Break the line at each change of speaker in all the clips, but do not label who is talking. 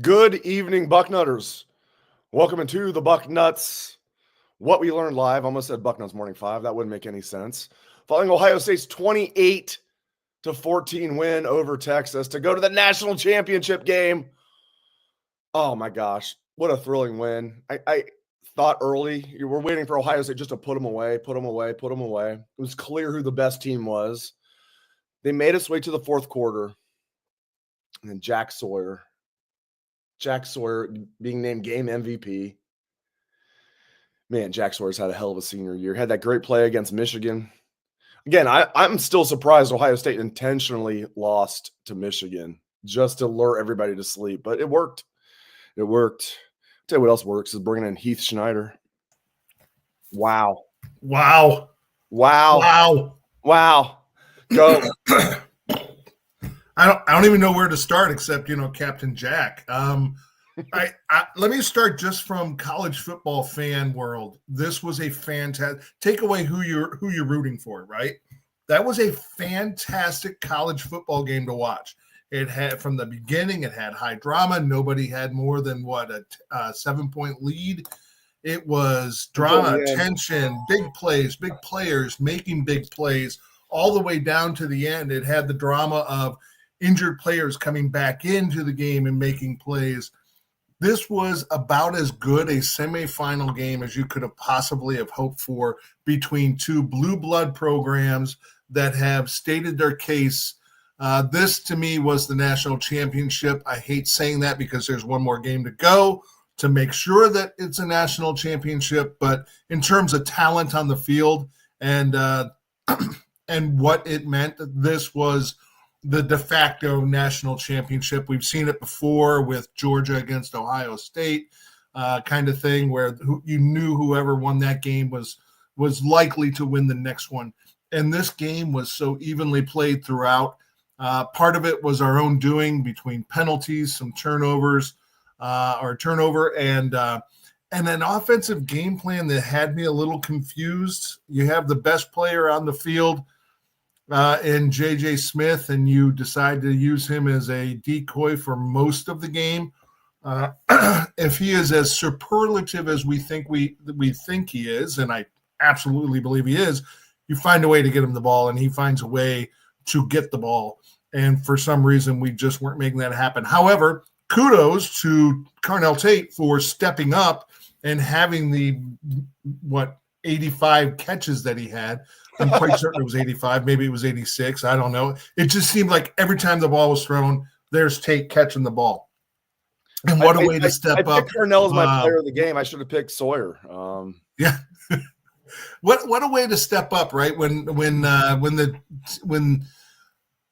Good evening, Bucknutters. Welcome into the Bucknuts. What we learned live. Almost said Bucknuts Morning 5. That wouldn't make any sense. Following Ohio State's 28-14 win over Texas to go to the national championship game. Oh my gosh, what a thrilling win. I thought early you were waiting for Ohio State just to put them away. It was clear who the best team was. They made us wait to the fourth quarter. And then Jack Sawyer being named game MVP. Man, Jack Sawyer's had a hell of a senior year. Had that great play against Michigan. Again, I'm still surprised Ohio State intentionally lost to Michigan just to lure everybody to sleep. But it worked. It worked. I'll tell you what else works is bringing in Heath Schneider. Wow.
Wow.
Go.
I don't even know where to start except, Captain Jack. Let me start just from college football fan world. This was a fantastic – take away who you're rooting for, right? That was a fantastic college football game to watch. It had – from the beginning, it had high drama. Nobody had more than, a 7-point lead. It was drama, tension, big plays, big players making big plays all the way down to the end. It had the drama of injured players coming back into the game and making plays. This was about as good a semifinal game as you could have possibly have hoped for between two blue blood programs that have stated their case. This, to me, was the national championship. I hate saying that because there's one more game to go to make sure that it's a national championship. But in terms of talent on the field and what it meant, this was the de facto national championship. We've seen it before with Georgia against Ohio State, kind of thing where you knew whoever won that game was likely to win the next one. And this game was so evenly played throughout. Part of it was our own doing between penalties, some turnovers, and an offensive game plan that had me a little confused. You have the best player on the field in J.J. Smith, and you decide to use him as a decoy for most of the game. If he is as superlative as we think he is, and I absolutely believe he is, you find a way to get him the ball, and he finds a way to get the ball. And for some reason, we just weren't making that happen. However, kudos to Carnell Tate for stepping up and having the 85 catches that he had. I'm quite certain it was 85. Maybe it was 86. I don't know. It just seemed like every time the ball was thrown, there's Tate catching the ball. And what a way to step up.
Carnell is my player of the game. I should have picked Sawyer.
Yeah. What a way to step up, right? When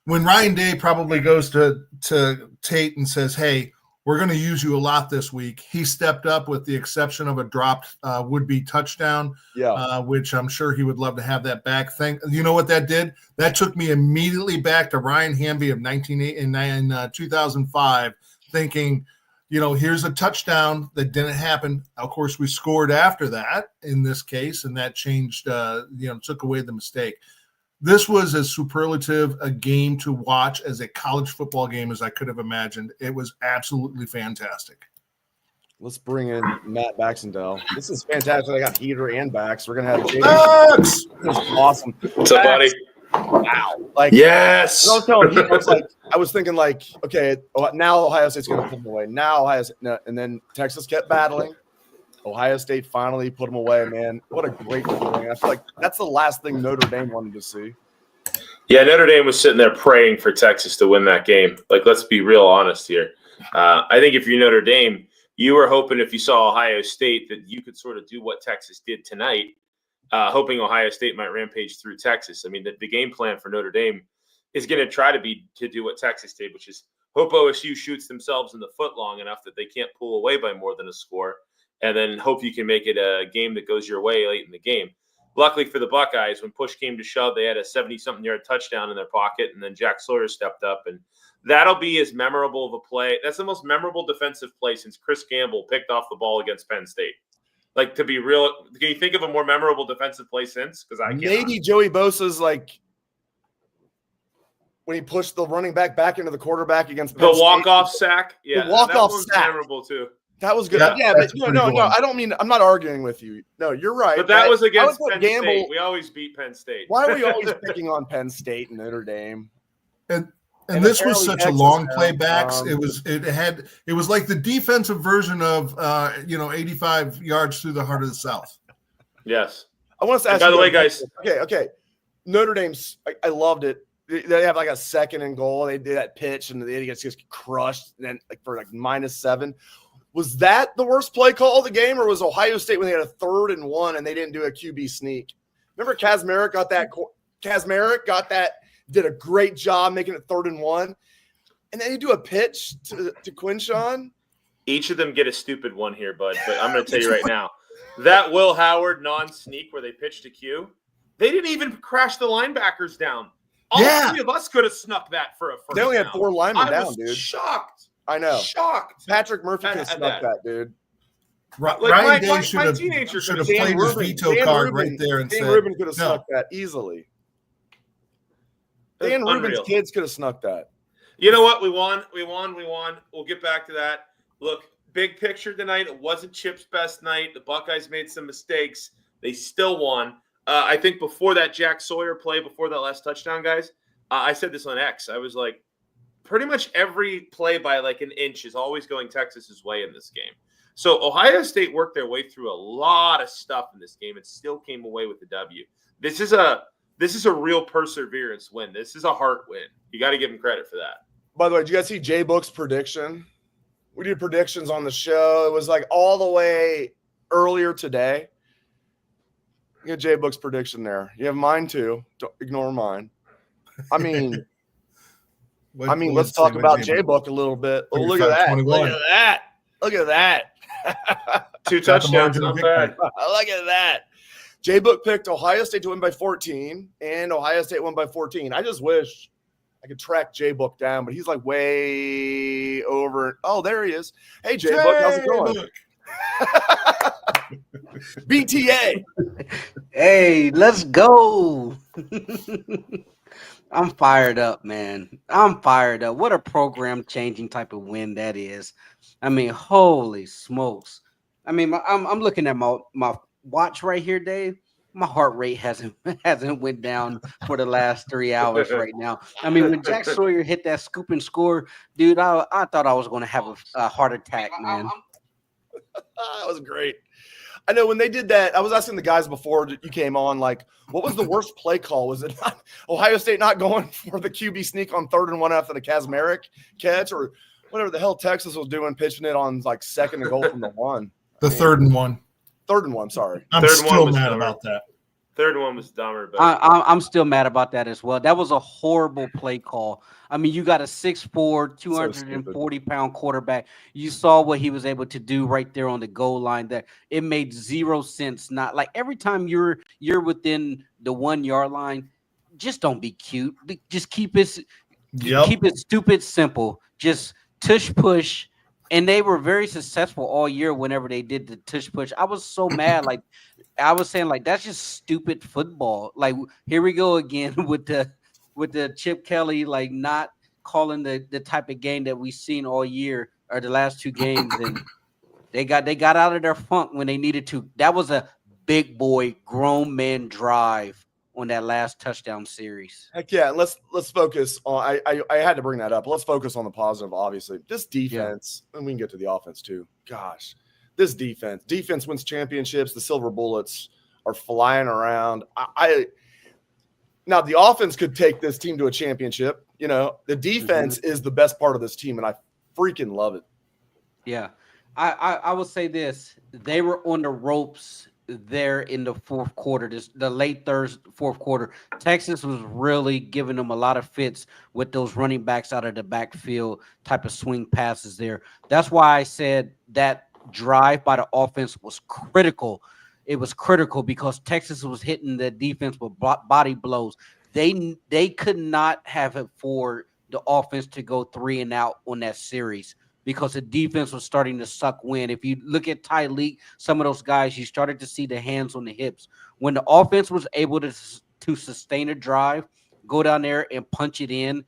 Ryan Day probably goes to Tate and says, "Hey, we're going to use you a lot this week." He stepped up with the exception of a dropped would-be touchdown, which I'm sure he would love to have that back. You know what that did? That took me immediately back to Ryan Hamby of 2005, thinking, here's a touchdown that didn't happen. Of course, we scored after that in this case, and that changed, took away the mistake. This was as superlative a game to watch as a college football game as I could have imagined. It was absolutely fantastic.
Let's bring in Matt Baxendell. This is fantastic. I got Heater and Bax. We're gonna have James.
Bax!
This is awesome.
What's up, buddy?
Wow.
Yes.
I was telling him, I was thinking okay, now Ohio State's gonna put them away. Now Ohio State, and then Texas kept battling. Ohio State finally put them away, man. What a great feeling. I feel like that's the last thing Notre Dame wanted to see.
Yeah, Notre Dame was sitting there praying for Texas to win that game. Let's be real honest here. I think if you're Notre Dame, you were hoping if you saw Ohio State that you could sort of do what Texas did tonight, hoping Ohio State might rampage through Texas. I mean, the game plan for Notre Dame is going to try to do what Texas did, which is hope OSU shoots themselves in the foot long enough that they can't pull away by more than a score, and then hope you can make it a game that goes your way late in the game. Luckily for the Buckeyes, when push came to shove, they had a 70-something yard touchdown in their pocket, and then Jack Sawyer stepped up, and that'll be as memorable of a play. That's the most memorable defensive play since Chris Gamble picked off the ball against Penn State. To be real, can you think of a more memorable defensive play since? Because I can't.
Maybe Joey Bosa's when he pushed the running back into the quarterback against
The
Penn State.
walk-off sack. Yeah,
The walk-off
that one's
sack.
memorable too.
That was good.
Yeah,
Yeah,
that's
but
a
no,
pretty good one.
I don't mean. I'm not arguing with you. No, you're right.
But that was
I
against
would
Penn
put
State. We always beat Penn State.
Why are we always picking on Penn State and Notre Dame?
And
And
this was
apparently
such a
Texas
long
now,
playbacks. It was like the defensive version of 85 yards through the heart of the South.
Yes.
I want to ask
By
you
the way, guys.
Okay. Notre Dame's. I loved it. They have like a 2nd and goal. They did that pitch and the idiots just crushed. And then for -7. Was that the worst play call of the game, or was Ohio State when they had a 3rd and 1 and they didn't do a QB sneak? Remember, Kazmarek got that. Did a great job making it 3rd and 1, and then you do a pitch to Quinshawn.
Each of them get a stupid one here, bud. But I'm going to tell you right now, that Will Howard non-sneak where they pitched to Q, they didn't even crash the linebackers down. All 3 of us could have snuck that for a first.
They only had
down.
4 linemen
I
down,
was
dude.
Shocked.
I know.
Shocked.
Patrick Murphy could have
At
snuck that, dude.
Ryan Day
my
should have
teenager
played
Dan
his
Rubin-
veto
Dan
card
Rubin-
right there and
Dan
said,
Rubin could have
no.
snuck that easily.
That's
Dan Rubin's
unreal.
kids could have snuck that.
You know what? We won. We'll get back to that. Look, big picture tonight. It wasn't Chip's best night. The Buckeyes made some mistakes. They still won. I think before that Jack Sawyer play, before that last touchdown, guys, I said this on X. I was like, pretty much every play by like an inch is always going Texas's way in this game. So Ohio State worked their way through a lot of stuff in this game and still came away with the W. This is a real perseverance win. This is a heart win. You got to give them credit for that.
By the way, did you guys see J Book's prediction? We did predictions on the show. It was like all the way earlier today. You get J Book's prediction there. You have mine too. Don't ignore mine. I mean, let's talk about J Book a little bit. Oh, look at that.
21.
Look at that. Look at that.
2 touchdowns, not bad.
Look at that. J Book picked Ohio State to win by 14, and Ohio State won by 14. I just wish I could track J Book down, but he's like way over. Oh, there he is. Hey, J Book, how's it going? BTA.
Hey, let's go. I'm fired up, man. I'm fired up. What a program-changing type of win that is. I mean, holy smokes. I mean, I'm looking at my watch right here, Dave. My heart rate hasn't went down for the last 3 hours right now. I mean, when Jack Sawyer hit that scoop and score, dude, I thought I was going to have a heart attack, man.
That was great. I know when they did that, I was asking the guys before you came on, like, what was the worst play call? Was it not Ohio State not going for the QB sneak on 3rd and 1 after the Kazmarek catch, or whatever the hell Texas was doing, pitching it on like 2nd and goal from the 1?
The 3rd and 1.
3rd and 1, sorry.
I'm
Third
still
one
mad
dumber.
about that.
3rd one was dumber. But
I'm still mad about that as well. That was a horrible play call. I mean, you got a 6'4", 240-pound quarterback. You saw what he was able to do right there on the goal line. That it made zero sense. Not like every time you're within the 1 yard line, just don't be cute. Just keep it stupid simple. Just tush push. And they were very successful all year whenever they did the tush push. I was so mad. Like I was saying, like, that's just stupid football. Like, here we go again with the Chip Kelly, like, not calling the type of game that we've seen all year or the last 2 games. And they got out of their funk when they needed to. That was a big boy, grown man drive on that last touchdown series.
Heck yeah, and let's focus on. I had to bring that up. Let's focus on the positive. Obviously, this defense, and we can get to the offense too. Gosh, this defense wins championships. The silver bullets are flying around. Now the offense could take this team to a championship. You know, the defense is the best part of this team, and I freaking love it.
Yeah, I will say this: they were on the ropes there in the fourth quarter, the late fourth quarter. Texas was really giving them a lot of fits with those running backs out of the backfield type of swing passes there. That's why I said that drive by the offense was critical. It was critical because Texas was hitting the defense with body blows. They could not have it for the offense to go 3 and out on that series, because the defense was starting to suck wind. If you look at Tyleek, some of those guys, you started to see the hands on the hips. When the offense was able to sustain a drive, go down there and punch it in,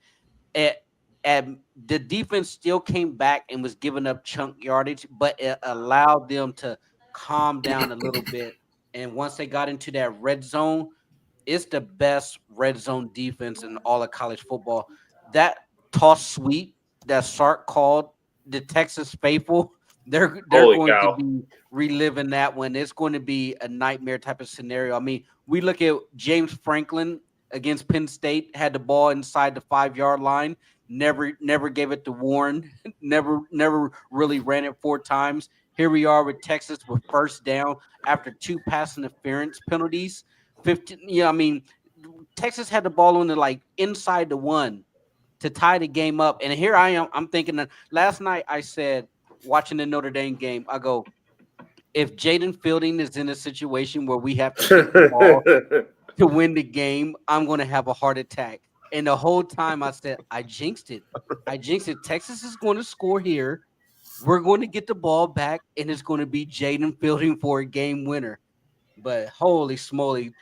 and the defense still came back and was giving up chunk yardage, but it allowed them to calm down a little bit. And once they got into that red zone, it's the best red zone defense in all of college football. That toss sweep that Sark called the Texas faithful, they're
Holy
going to
cow.
be reliving that one. It's going to be a nightmare type of scenario. I mean, we look at James Franklin against Penn State, had the ball inside the 5-yard line, never gave it to Warren, never really ran it 4 times. Here we are with Texas with first down after 2 pass interference penalties. 15, I mean, Texas had the ball on the inside the 1 to tie the game up. And here I am. I'm thinking that last night I said, watching the Notre Dame game, I go, if Jaden Fielding is in a situation where we have to kick the ball to win the game, I'm going to have a heart attack. And the whole time I said, I jinxed it. Texas is going to score here. We're going to get the ball back, and it's going to be Jaden Fielding for a game winner. But holy smoly,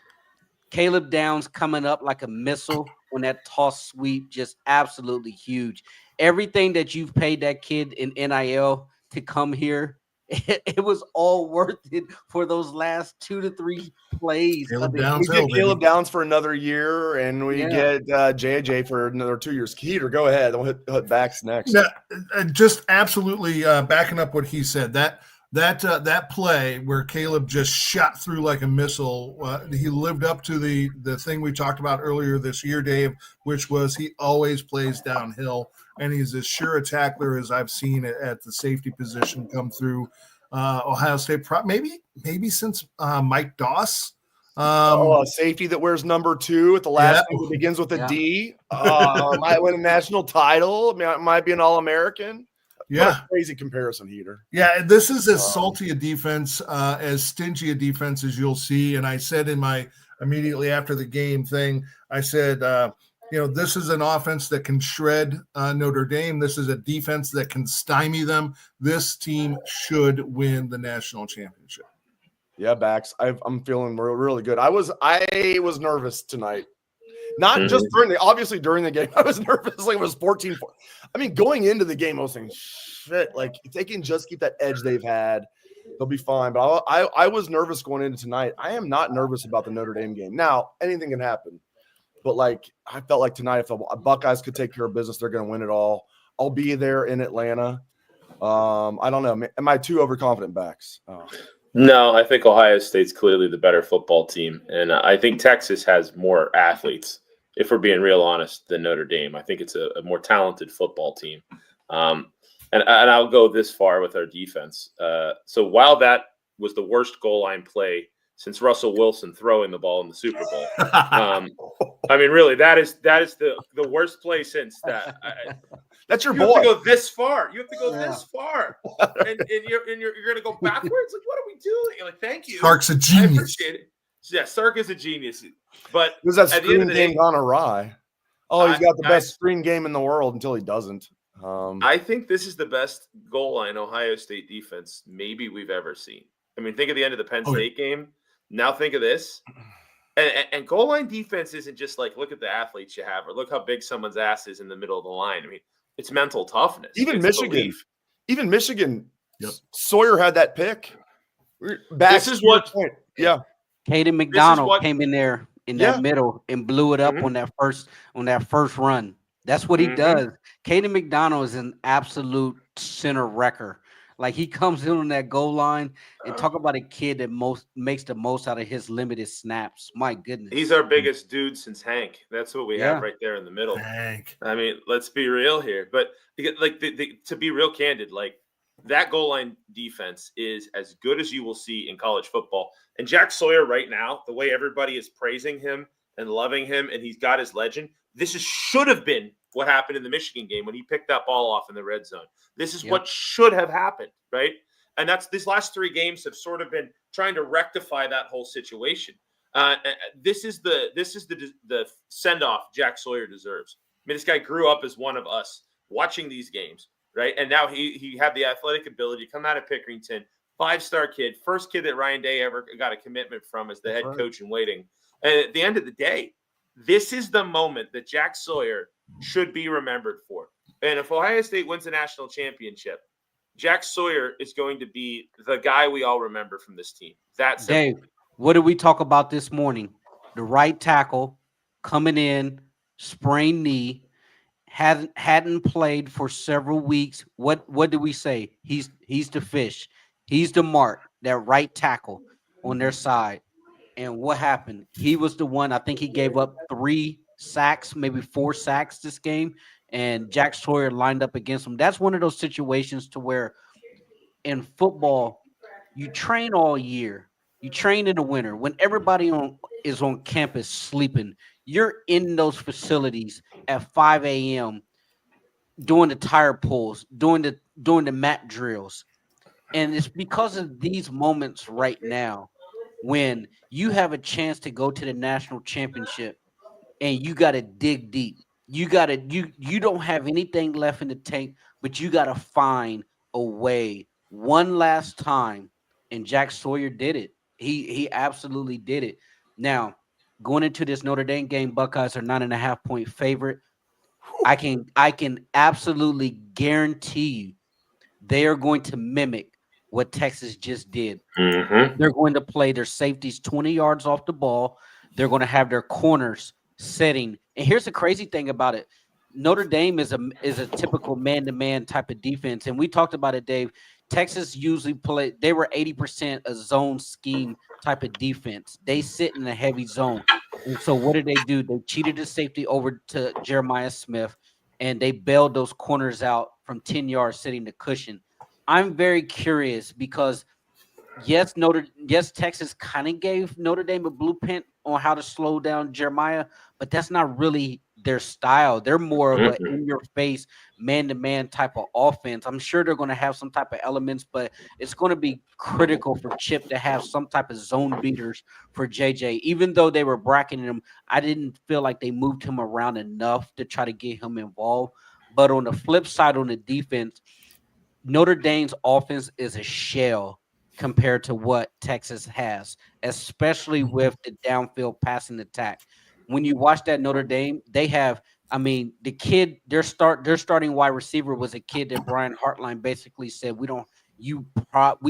Caleb Downs coming up like a missile on that toss sweep, just absolutely huge. Everything that you've paid that kid in NIL to come here, it was all worth it for those last 2 to 3 plays.
Caleb
We
Downs,
get Caleb Downs for another year, and we get JJ for another 2 years. Heater, go ahead. We'll hit backs next.
Yeah, just absolutely backing up what he said. That play where Caleb just shot through like a missile, he lived up to the thing we talked about earlier this year, Dave, which was he always plays downhill, and he's as sure a tackler as I've seen at the safety position come through Ohio State. Maybe since Mike Doss.
A safety that wears number 2 at the last name that begins with a D. Might win a national title. Might be an All-American.
Yeah,
crazy comparison, Heater.
Yeah, this is as salty a defense, as stingy a defense as you'll see. And I said in my immediately after the game thing, I said, this is an offense that can shred Notre Dame. This is a defense that can stymie them. This team should win the national championship.
Yeah, Bax, I'm feeling really good. I was nervous tonight. Not just during the game, I was nervous. Like it was 14-4. I mean, going into the game, I was saying, shit, like if they can just keep that edge they've had, they'll be fine. But I was nervous going into tonight. I am not nervous about the Notre Dame game. Now, anything can happen. But I felt like tonight, if the Buckeyes could take care of business, they're going to win it all. I'll be there in Atlanta. I don't know. Am I too overconfident, Bax?
No, I think Ohio State's clearly the better football team. And I think Texas has more athletes, if we're being real honest, than Notre Dame. I think it's a more talented football team. And I'll go this far with our defense. So while that was the worst goal line play since Russell Wilson throwing the ball in the Super Bowl, I mean, really, that is the worst play since that.
That's your
you
boy.
You have to go this far. You have to go this far, and you're going to go backwards. Like, what are we doing? You're like, thank you.
Sark's a genius.
I appreciate it. Yeah, Sark is a genius. But
there's that screen game gone awry. He's got the best screen game in the world until he doesn't.
I think this is the best goal line Ohio State defense maybe we've ever seen. I mean, think of the end of the Penn State game. Now think of this. And goal line defense isn't just like, look at the athletes you have or look how big someone's ass is in the middle of the line. I mean, it's mental toughness.
Even Michigan.
Yep.
Sawyer had that pick.
This is what –
yeah.
Caden McDonald came in there in that middle and blew it up on that first run. That's what he does. Caden McDonald is an absolute center wrecker. Like he comes in on that goal line and talk about a kid that makes the most out of his limited snaps. My goodness.
He's our biggest dude since Hank. That's what we have right there in the middle.
Hank.
I mean, let's be real here. But like to be real candid, like that goal line defense is as good as you will see in college football. And Jack Sawyer right now, the way everybody is praising him and loving him and he's got his legend, should have been what happened in the Michigan game when he picked that ball off in the red zone. This is what should have happened, right? And these last 3 games have sort of been trying to rectify that whole situation. This is the send-off Jack Sawyer deserves. I mean, this guy grew up as one of us watching these games, right? And now he had the athletic ability to come out of Pickerington, 5-star kid, first kid that Ryan Day ever got a commitment from as the head coach in waiting. And at the end of the day, this is the moment that Jack Sawyer should be remembered for. And if Ohio State wins a national championship, Jack Sawyer is going to be the guy we all remember from this team. That's
Dave, what did we talk about this morning? The right tackle coming in, sprained knee, hadn't played for several weeks. What did we say? He's the fish. He's the mark, that right tackle on their side. And what happened? He was the one, I think he gave up 3 sacks, maybe 4 sacks this game, and Jack Sawyer lined up against him. That's one of those situations to where in football, you train all year. You train in the winter when everybody is on campus sleeping. You're in those facilities at 5 a.m. doing the tire pulls, doing the mat drills. And it's because of these moments right now when you have a chance to go to the national championship and you got to dig deep. You don't have anything left in the tank, but you got to find a way one last time. And Jack Sawyer did it. He absolutely did it. Now, going into this Notre Dame game, Buckeyes are 9.5-point favorite. I can absolutely guarantee you they are going to mimic what Texas just did.
Mm-hmm.
They're going to play their safeties 20 yards off the ball. They're going to have their corners setting. And here's the crazy thing about it. Notre Dame is a typical man-to-man type of defense. And we talked about it, Dave. Texas usually they were 80% a zone scheme type of defense. They sit in a heavy zone. And so what did they do? They cheated the safety over to Jeremiah Smith, and they bailed those corners out from 10 yards sitting the cushion. I'm very curious because yes, Texas kind of gave Notre Dame a blueprint on how to slow down Jeremiah, but that's not really their style. They're more of an in-your-face, man-to-man type of offense. I'm sure they're going to have some type of elements, but it's going to be critical for Chip to have some type of zone beaters for JJ. Even though they were bracketing him, I didn't feel like they moved him around enough to try to get him involved. But on the flip side, on the defense, Notre Dame's offense is a shell compared to what Texas has, especially with the downfield passing attack. When you watch that Notre Dame, they have, the kid, their starting wide receiver was a kid that Brian Hartline basically said, we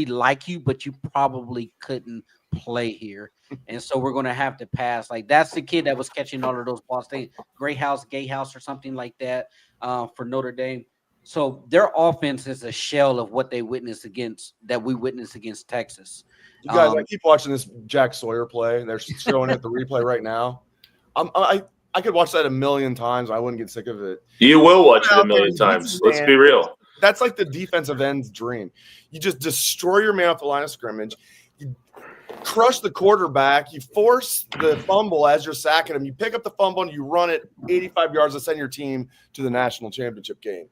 like you, but you probably couldn't play here. And so we're going to have to pass. Like, that's the kid that was catching all of those balls. Gayhouse or something like that for Notre Dame. So their offense is a shell of what we witnessed against Texas.
You guys, I keep watching this Jack Sawyer play. They're showing it the replay right now. I could watch that a million times. I wouldn't get sick of it.
You will watch it a million times. Let's be real.
That's like the defensive end's dream. You just destroy your man off the line of scrimmage. You crush the quarterback. You force the fumble as you're sacking him. You pick up the fumble and you run it 85 yards to send your team to the national championship game.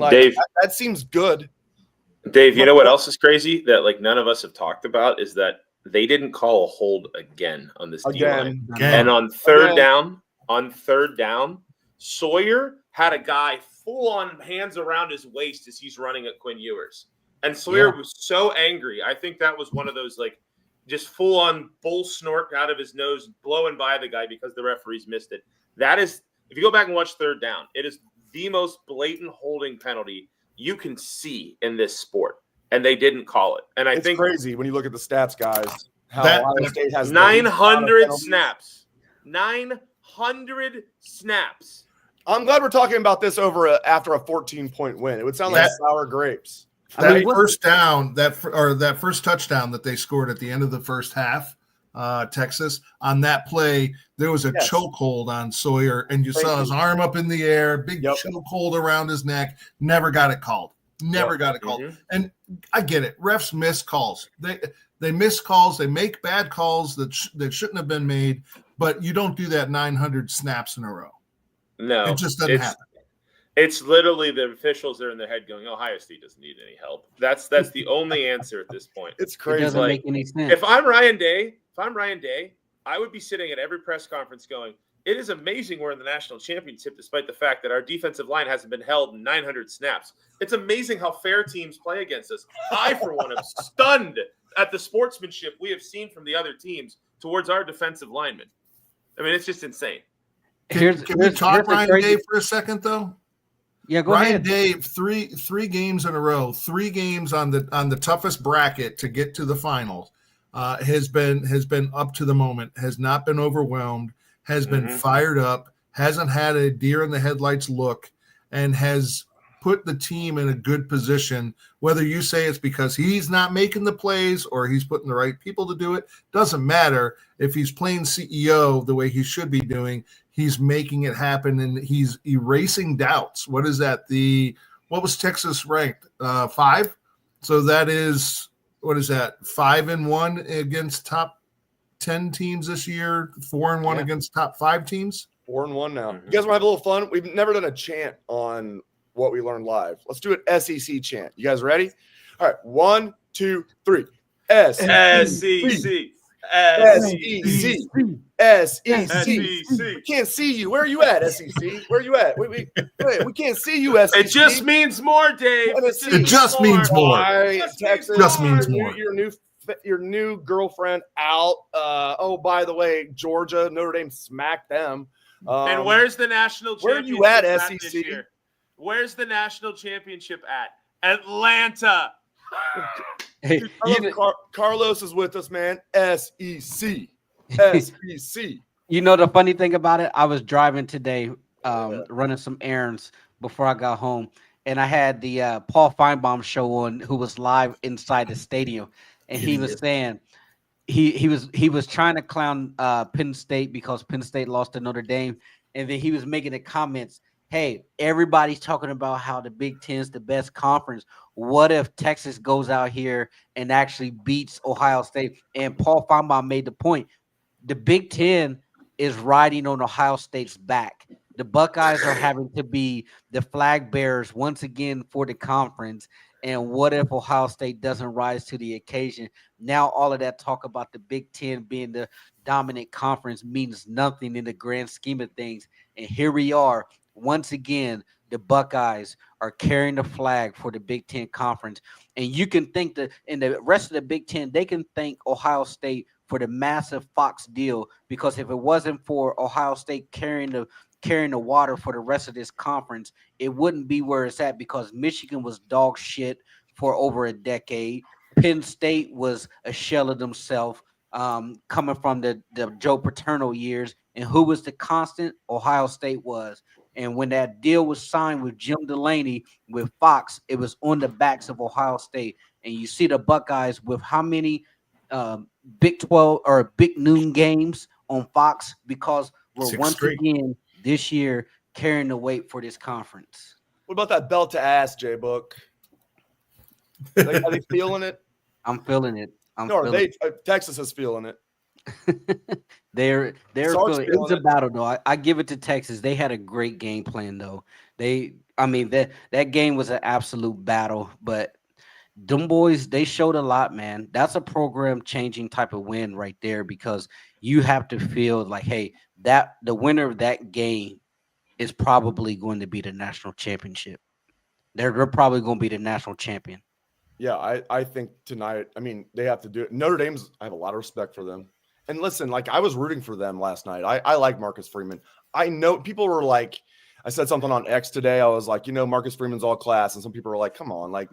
Dave,
that seems good.
Dave, you know what else is crazy that none of us have talked about is that they didn't call a hold again on this D-line. And on third down, Sawyer had a guy full on hands around his waist as he's running at Quinn Ewers. And Sawyer was so angry. I think that was one of those just full on bull snort out of his nose, blowing by the guy because the referees missed it. That is, if you go back and watch third down, it is the most blatant holding penalty you can see in this sport, and they didn't call it. And it's
crazy when you look at the stats, guys. How Ohio State has
900 snaps. 900 snaps.
I'm glad we're talking about this after a 14-point win. It would sound like sour grapes.
That first down, that first touchdown that they scored at the end of the first half, Texas, on that play, there was a chokehold on Sawyer, and you saw his arm up in the air, big chokehold around his neck. Never got it called. Mm-hmm. And I get it. Refs miss calls. They miss calls. They make bad calls that shouldn't have been made. But you don't do that 900 snaps in a row.
No,
it just doesn't happen.
It's literally the officials are in their head going, Ohio State doesn't need any help. That's the only answer at this point.
It's crazy.
It doesn't make any sense.
If I'm Ryan Day, I would be sitting at every press conference going, it is amazing we're in the national championship despite the fact that our defensive line hasn't been held in 900 snaps. It's amazing how fair teams play against us. I, for one, am stunned at the sportsmanship we have seen from the other teams towards our defensive linemen. It's just insane.
Can we talk
here's
Ryan
crazy,
Dave for a second though?
yeah, go
Ryan
ahead.
Dave, three games in a row, 3 games on the toughest bracket to get to the finals, has been up to the moment, has not been overwhelmed, has been fired up, hasn't had a deer in the headlights look, and has put the team in a good position. Whether you say it's because he's not making the plays or he's putting the right people to do it, doesn't matter. If he's playing CEO the way he should be doing, he's making it happen, and he's erasing doubts. What is that? What was Texas ranked? 5. So that is, what is that? 5-1 against top 10 teams this year. 4-1 against top 5 teams.
4-1 now. You guys want to have a little fun? We've never done a chant on What We Learned Live. Let's do an SEC chant. You guys ready? All right. 1, 2, 3. SEC. We can't see you. Where are you at, SEC? Where are you at? We can't see you, SEC.
It just means more, Dave.
It just means more.
Texas,
just means more.
Your new girlfriend out. Oh, by the way, Georgia, Notre Dame smacked them.
And where's the national championship?
Where are you at, SEC?
Where's the national championship at? Atlanta.
Hey,
Carlos is with us, man. SEC. SEC.
You know the funny thing about it? I was driving today, running some errands before I got home, and I had the Paul Feinbaum show on, who was live inside the stadium, and he was saying he was trying to clown Penn State because Penn State lost to Notre Dame, and then he was making the comments, hey, everybody's talking about how the Big Ten's the best conference. What if Texas goes out here and actually beats Ohio State? And Paul Feinbaum made the point. The Big Ten is riding on Ohio State's back. The Buckeyes are having to be the flag bearers once again for the conference. And what if Ohio State doesn't rise to the occasion? Now all of that talk about the Big Ten being the dominant conference means nothing in the grand scheme of things. And here we are. Once again, the Buckeyes are carrying the flag for the Big Ten Conference. And you can think that in the rest of the Big Ten, they can thank Ohio State for the massive Fox deal, because if it wasn't for Ohio State carrying the water for the rest of this conference, it wouldn't be where it's at, because Michigan was dog shit for over a decade. Penn State was a shell of themselves, coming from the Joe Paterno years. And who was the constant? Ohio State was. And when that deal was signed with Jim Delaney with Fox, it was on the backs of Ohio State. And you see the Buckeyes with how many Big 12 or Big Noon games on Fox, because we're once again this year carrying the weight for this conference.
What about that belt to ass, J Book? Are they feeling it?
I'm feeling it.
Texas is feeling it.
they're feeling it. It was a battle though. I give it to Texas. They had a great game plan though. That game was an absolute battle, but them boys, they showed a lot, man. That's a program changing type of win right there, because you have to feel like, hey, that the winner of that game is probably going to be the national championship. They're probably going to be the national champion.
Yeah, I think tonight, they have to do it. Notre Dame's, I have a lot of respect for them. And listen, like, I was rooting for them last night. I like Marcus Freeman. I know people were like, I said something on X today. I was like, Marcus Freeman's all class. And some people were like, come on, like,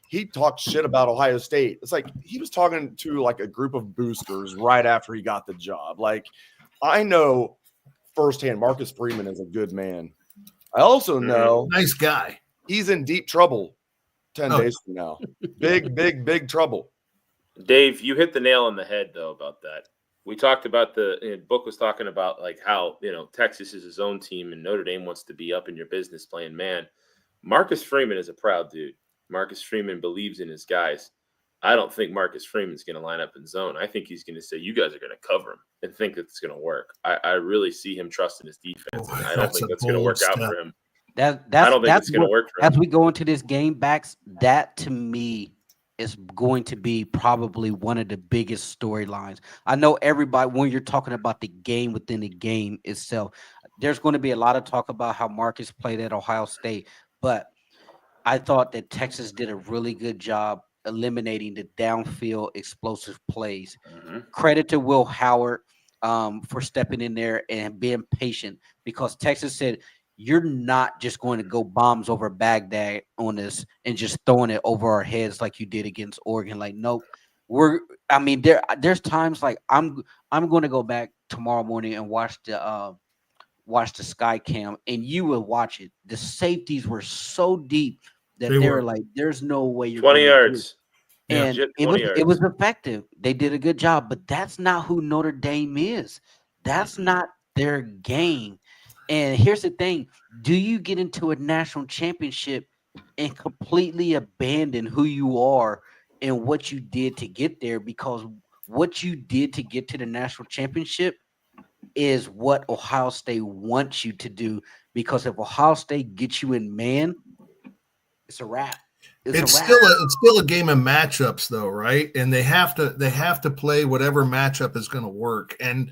he talked shit about Ohio State. It's like he was talking to like a group of boosters right after he got the job. Like, I know firsthand Marcus Freeman is a good man. I also know
nice guy.
He's in deep trouble 10 days from now. Big trouble.
Dave, you hit the nail on the head though about that. We talked about Book was talking about like how, Texas is his own team and Notre Dame wants to be up in your business playing man. Marcus Freeman is a proud dude. Marcus Freeman believes in his guys. I don't think Marcus Freeman's going to line up in zone. I think he's going to say, you guys are going to cover him and think that it's going to work. I really see him trusting his defense. And I don't think that's going to work out for him. I don't think it's going to work for him.
As we go into this game, Bax, that to me is going to be probably one of the biggest storylines. I know everybody, when you're talking about the game within the game itself, there's going to be a lot of talk about how Marcus played at Ohio State, but I thought that Texas did a really good job eliminating the downfield explosive plays. Mm-hmm. Credit to Will Howard. for stepping in there and being patient, because Texas said, you're not just going to go bombs over Baghdad on us and just throwing it over our heads like you did against Oregon. Like, nope. There's times like I'm going to go back tomorrow morning and watch the sky cam, and you will watch it. The safeties were so deep that they were like, there's no way you're
20
going
yards.
to do it. And it was effective. They did a good job, but that's not who Notre Dame is. That's not their game. And here's the thing: do you get into a national championship and completely abandon who you are and what you did to get there? Because what you did to get to the national championship is what Ohio State wants you to do. Because if Ohio State gets you in man, it's a wrap.
It's still a game of matchups, though, right? And they have to play whatever matchup is going to work. And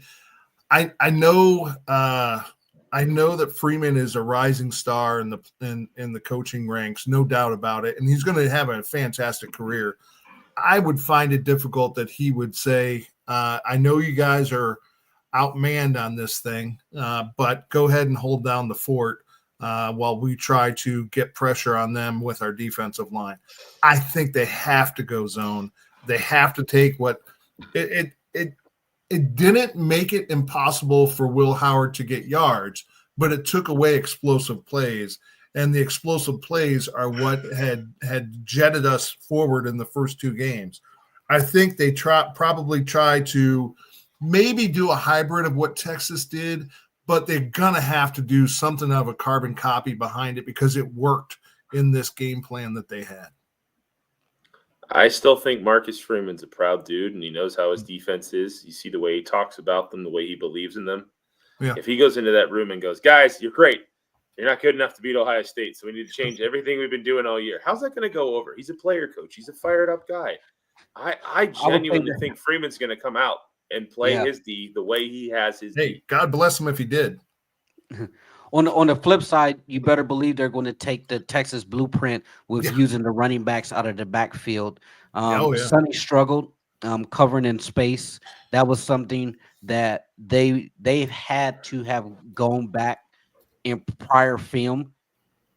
I know that Freeman is a rising star in the coaching ranks, no doubt about it, and he's going to have a fantastic career. I would find it difficult that he would say, "I know you guys are outmanned on this thing, but go ahead and hold down the fort while we try to get pressure on them with our defensive line." I think they have to go zone. They have to take what it didn't make it impossible for Will Howard to get yards, but it took away explosive plays. And the explosive plays are what had jetted us forward in the first two games. I think they probably try to maybe do a hybrid of what Texas did, but they're going to have to do something of a carbon copy behind it because it worked in this game plan that they had.
I still think Marcus Freeman's a proud dude, and he knows how his defense is. You see the way he talks about them, the way he believes in them.
Yeah.
If he goes into that room and goes, "Guys, you're great. You're not good enough to beat Ohio State, so we need to change everything we've been doing all year." How's that going to go over? He's a player coach. He's a fired-up guy. I genuinely think Freeman's going to come out and play his D the way he has his D.
God bless him if he did.
On the flip side, you better believe they're going to take the Texas blueprint with using the running backs out of the backfield. Sonny struggled covering in space. That was something that they've had to have gone back in prior film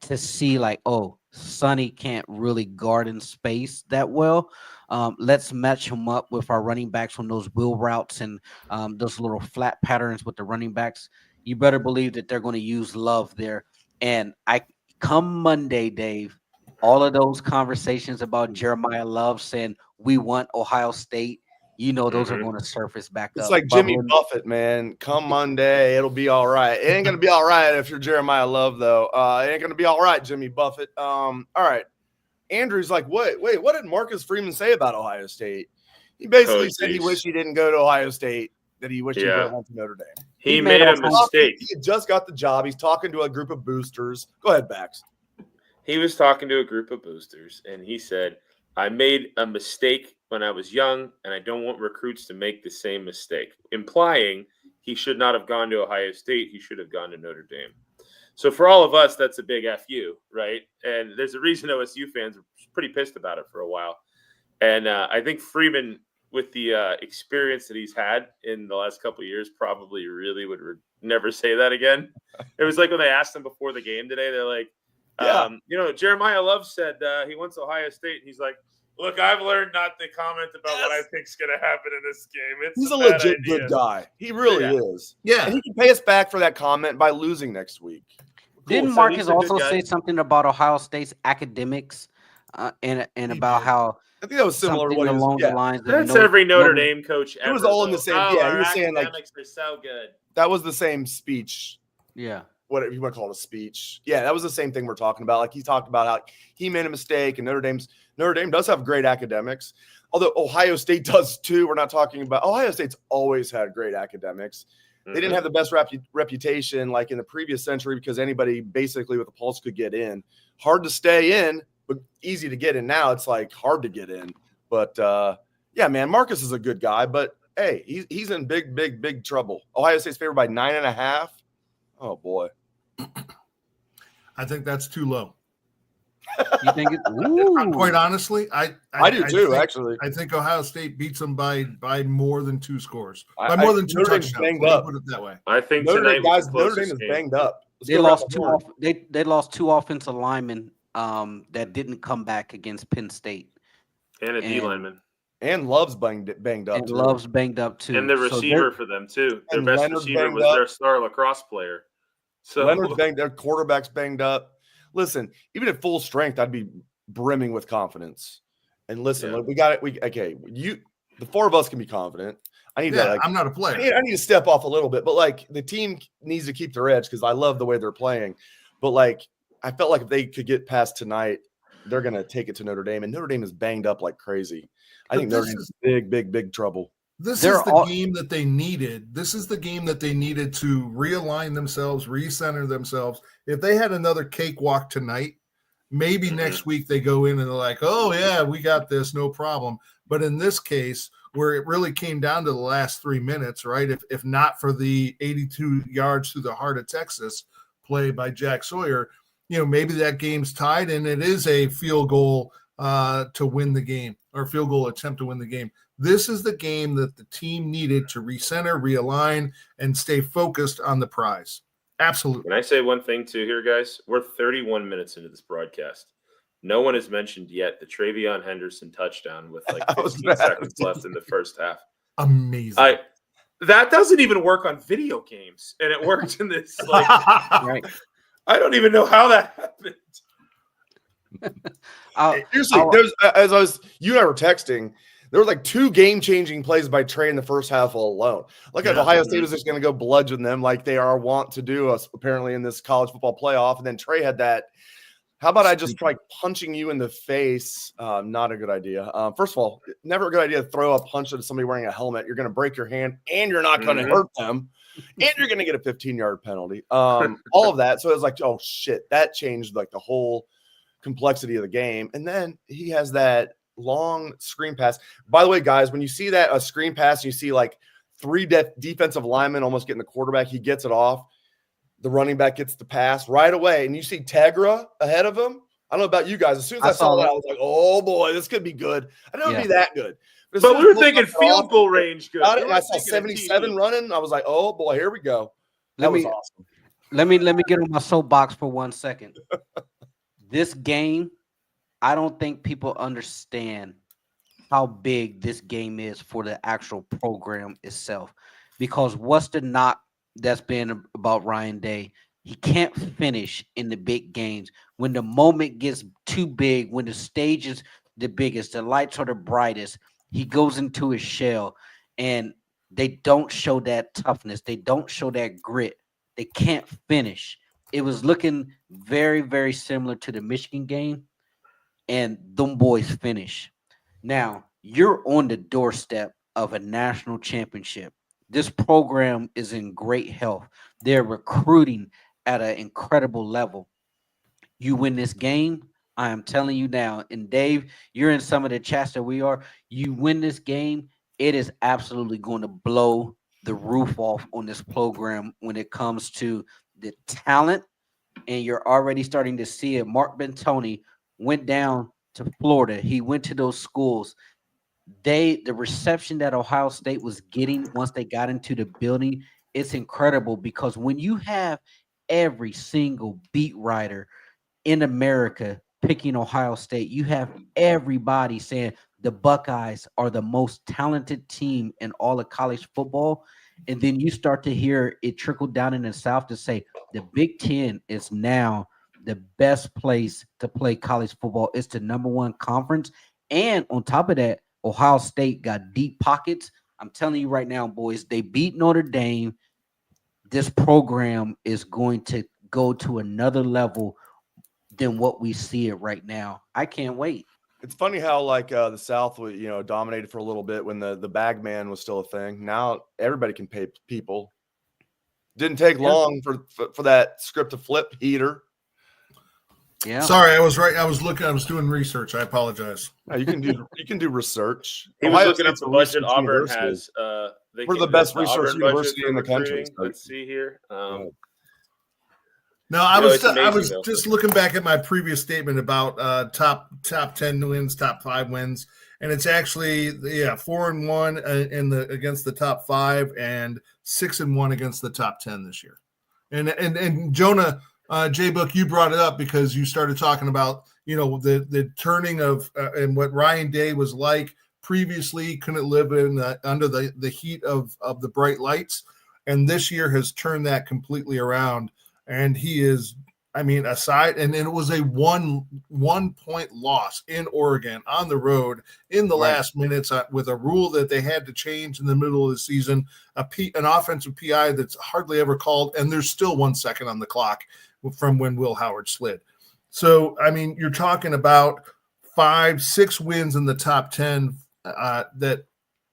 to see, like, oh, Sonny can't really guard in space that well. Let's match him up with our running backs on those wheel routes and those little flat patterns with the running backs. You better believe that they're going to use Love there. And come Monday, Dave, all of those conversations about Jeremiah Love saying we want Ohio State, those are going to surface back up.
It's like Jimmy Buffett, man. Come Monday, it'll be all right. It ain't going to be all right if you're Jeremiah Love, though. It ain't going to be all right, Jimmy Buffett. All right. Andrew's like, what did Marcus Freeman say about Ohio State? He basically said he wished he didn't go to Ohio State, that he wished he went to Notre Dame.
He made a mistake.
He had just got the job. He's talking to a group of boosters. Go ahead, Bax.
He was talking to a group of boosters, and he said, "I made a mistake when I was young, and I don't want recruits to make the same mistake," implying he should not have gone to Ohio State. He should have gone to Notre Dame. So for all of us, that's a big FU, right? And there's a reason OSU fans are pretty pissed about it for a while. And I think Freeman, with the experience that he's had in the last couple of years, probably really would never say that again. It was like when they asked him before the game today, they're like, Jeremiah Love said he wants Ohio State. And he's like, "Look, I've learned not to comment about what I think's going to happen in this game.
He's a legit good guy. He really is. Yeah. And he can pay us back for that comment by losing next week.
Cool. Didn't Marcus also say something about Ohio State's academics and about how
I think that was similar to what he was
along the lines.
That's every Notre Dame coach ever.
It was all in the same. He was saying like
are so good.
That was the same speech.
Yeah.
What you want to call it, a speech? Yeah, that was the same thing we're talking about. Like he talked about how he made a mistake, and Notre Dame does have great academics, although Ohio State does too. We're not talking about Ohio State's always had great academics. They didn't have the best reputation like in the previous century because anybody basically with a pulse could get in. Hard to stay in, but easy to get in now. It's like hard to get in. But yeah, man, Marcus is a good guy, but hey, he's in big trouble. Ohio State's favored by 9.5. Oh boy.
I think that's too low.
You think it's
Quite honestly, I
do too.
think,
Actually,
I think Ohio State beats them by more than 2 scores,
I-
by more than 2
Notre Dame's
touchdowns.
banged
Let me
up.
put it that way.
I think
Notre
tonight
Dame,
was
guys,
the
Notre
closest
Dame is
game.
banged up. Let's
they
go around
lost
the
two
horn.
they lost 2 offensive linemen that didn't come back against Penn State.
And a D lineman.
And Love's banged up
And
too.
Love's banged up too.
And the
So
receiver for them too. Their
and
best
Leonard's
receiver
banged
was
up.
their star lacrosse player. So
Leonard's banged. Their quarterback's banged up. Listen, even at full strength, I'd be brimming with confidence. And listen,
Yeah.
look, we got it. The 4 of us can be confident. I need to.
I'm not a player.
I need to step off a little bit, but like the team needs to keep their edge because I love the way they're playing. But like I felt like if they could get past tonight, they're gonna take it to Notre Dame, and Notre Dame is banged up like crazy. I think Notre Dame's big trouble.
This is the game that they needed. This is the game that they needed to realign themselves, recenter themselves. If they had another cakewalk tonight, maybe next week they go in and they're like, oh, yeah, we got this, no problem. But in this case, where it really came down to the last 3 minutes, right, if not for the 82 yards through the heart of Texas play by Jack Sawyer, maybe that game's tied and it is a field goal to win the game, or field goal attempt to win the game. This is the game that the team needed to recenter, realign, and stay focused on the prize. Absolutely.
Can I say one thing too here, guys? We're 31 minutes into this broadcast. No one has mentioned yet the Travion Henderson touchdown with like 15 seconds left in the first half.
Amazing.
That doesn't even work on video games, and it worked in this. Like,
right.
I don't even know how that happened.
Seriously, you and I were texting. There were like 2 game-changing plays by Trey in the first half alone. Like Ohio State was just going to go bludgeon them like they are wont to do, apparently, in this college football playoff. And then Trey had that. How about I just try punching you in the face? Not a good idea. First of all, never a good idea to throw a punch at somebody wearing a helmet. You're going to break your hand, and you're not going to hurt them, and you're going to get a 15-yard penalty. All of that. So it was like, oh, shit. That changed like the whole complexity of the game. And then he has that long screen pass. By the way, guys, when you see that a screen pass, you see like 3 defensive linemen almost getting the quarterback. He gets it off. The running back gets the pass right away, and you see Tegra ahead of him. I don't know about you guys. As soon as I saw that, I was like, "Oh boy, this could be good." I don't know it'd be that good,
but we were thinking field goal range good.
And I saw 77 running. I was like, "Oh boy, here we go." That was awesome.
Let me get on my soapbox for 1 second. This game, I don't think people understand how big this game is for the actual program itself. Because what's the knock that's been about Ryan Day? He can't finish in the big games. When the moment gets too big, when the stage is the biggest, the lights are the brightest, he goes into his shell, and they don't show that toughness. They don't show that grit. They can't finish. It was looking very, very similar to the Michigan game, and them boys finish. Now, you're on the doorstep of a national championship. This program is in great health. They're recruiting at an incredible level. You win this game, I am telling you now, and Dave, you're in some of the chats that we are. You win this game, it is absolutely going to blow the roof off on this program when it comes to the talent, and you're already starting to see it. Mark Bentoni went down to Florida. He went to those schools. The reception that Ohio State was getting once they got into the building, it's incredible, because when you have every single beat writer in America picking Ohio State, you have everybody saying the Buckeyes are the most talented team in all of college football. And then you start to hear it trickle down in the South to say the Big Ten is now the best place to play college football. It's the #1 conference. And on top of that, Ohio State got deep pockets. I'm telling you right now, boys, they beat Notre Dame. This program is going to go to another level than what we see it right now. I can't wait.
It's funny how like the South was, dominated for a little bit when the bag man was still a thing. Now everybody can pay people. Didn't take long for that script to flip, Heater.
Yeah.
Sorry, I was right. I was doing research. I apologize.
No, you can do research.
He was looking up the budget Auburn has.
We're the best research university in the country.
Let's see here.
No, I was
amazing,
just looking back at my previous statement about top 10 wins, top 5 wins, and it's actually 4-1 against the top 5 and 6-1 against the top 10 this year. And Jonah, J Book, you brought it up because you started talking about the turning of and what Ryan Day was like previously, couldn't live in under the heat of the bright lights, and this year has turned that completely around. And he is, aside, and it was a one point loss in Oregon on the road in the last minutes with a rule that they had to change in the middle of the season, an offensive PI that's hardly ever called, and there's still 1 second on the clock from when Will Howard slid. So, you're talking about 5-6 wins in the top 10 that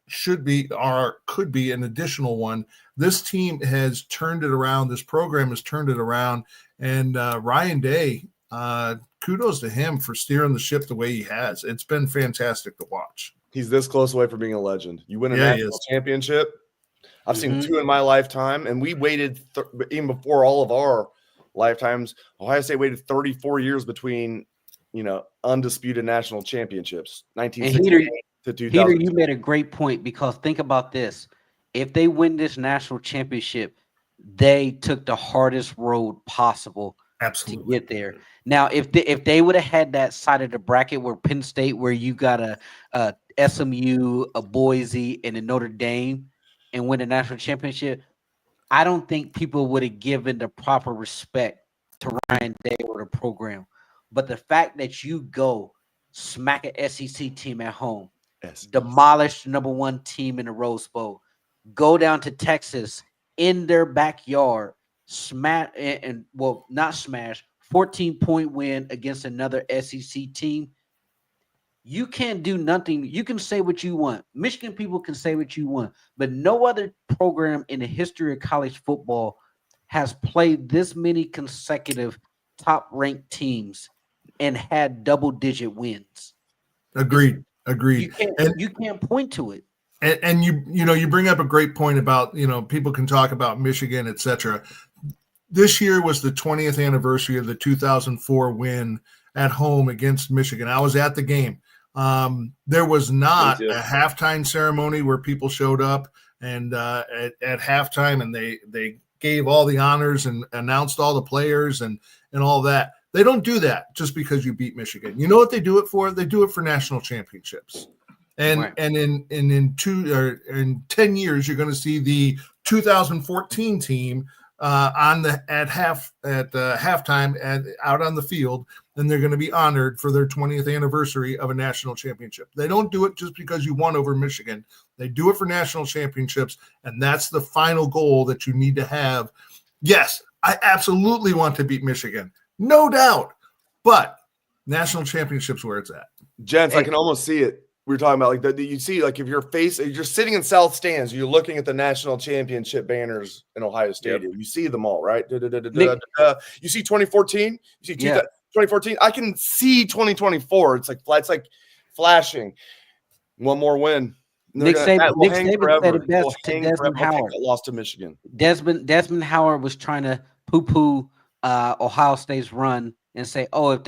should be or could be an additional one. This team has turned it around. This program has turned it around. And Ryan Day, kudos to him for steering the ship the way he has. It's been fantastic to watch.
He's this close away from being a legend. You win a national championship. I've seen 2 in my lifetime, and we waited even before all of our lifetimes. Ohio State waited 34 years between, undisputed national championships. 1968 to 2000.
Peter, you made a great point, because think about this. If they win this national championship, they took the hardest road possible to get there. Now, if they would have had that side of the bracket where Penn State, where you got a SMU, a Boise, and a Notre Dame, and win a national championship, I don't think people would have given the proper respect to Ryan Day or the program. But the fact that you go smack an SEC team at home, demolish the number 1 team in the Rose Bowl, go down to Texas in their backyard, smash and not smash, 14-point win against another SEC team. You can't do nothing. You can say what you want. Michigan people can say what you want, but no other program in the history of college football has played this many consecutive top-ranked teams and had double-digit wins.
Agreed.
You can't point to it.
And you bring up a great point about, people can talk about Michigan, etc. This year was the 20th anniversary of the 2004 win at home against Michigan. I was at the game. There was not a halftime ceremony where people showed up and at halftime, and they gave all the honors and announced all the players and all that. They don't do that just because you beat Michigan. You know what they do it for? They do it for national championships. And in 10 years, you're going to see the 2014 team at halftime out on the field, and they're going to be honored for their 20th anniversary of a national championship. They don't do it just because you won over Michigan. They do it for national championships, and that's the final goal that you need to have. Yes, I absolutely want to beat Michigan, no doubt, but national championships where it's at.
Gents, I can almost see it. We were talking about you see, if you're sitting in South Stands, you're looking at the national championship banners in Ohio Stadium. You see them all, right? You see 2014, you see 2014. I can see 2024. It's like flashing. One more win.
Nick Saban said it best to Desmond Howard.
Lost to Michigan.
Desmond Howard was trying to poo-poo Ohio State's run and say, if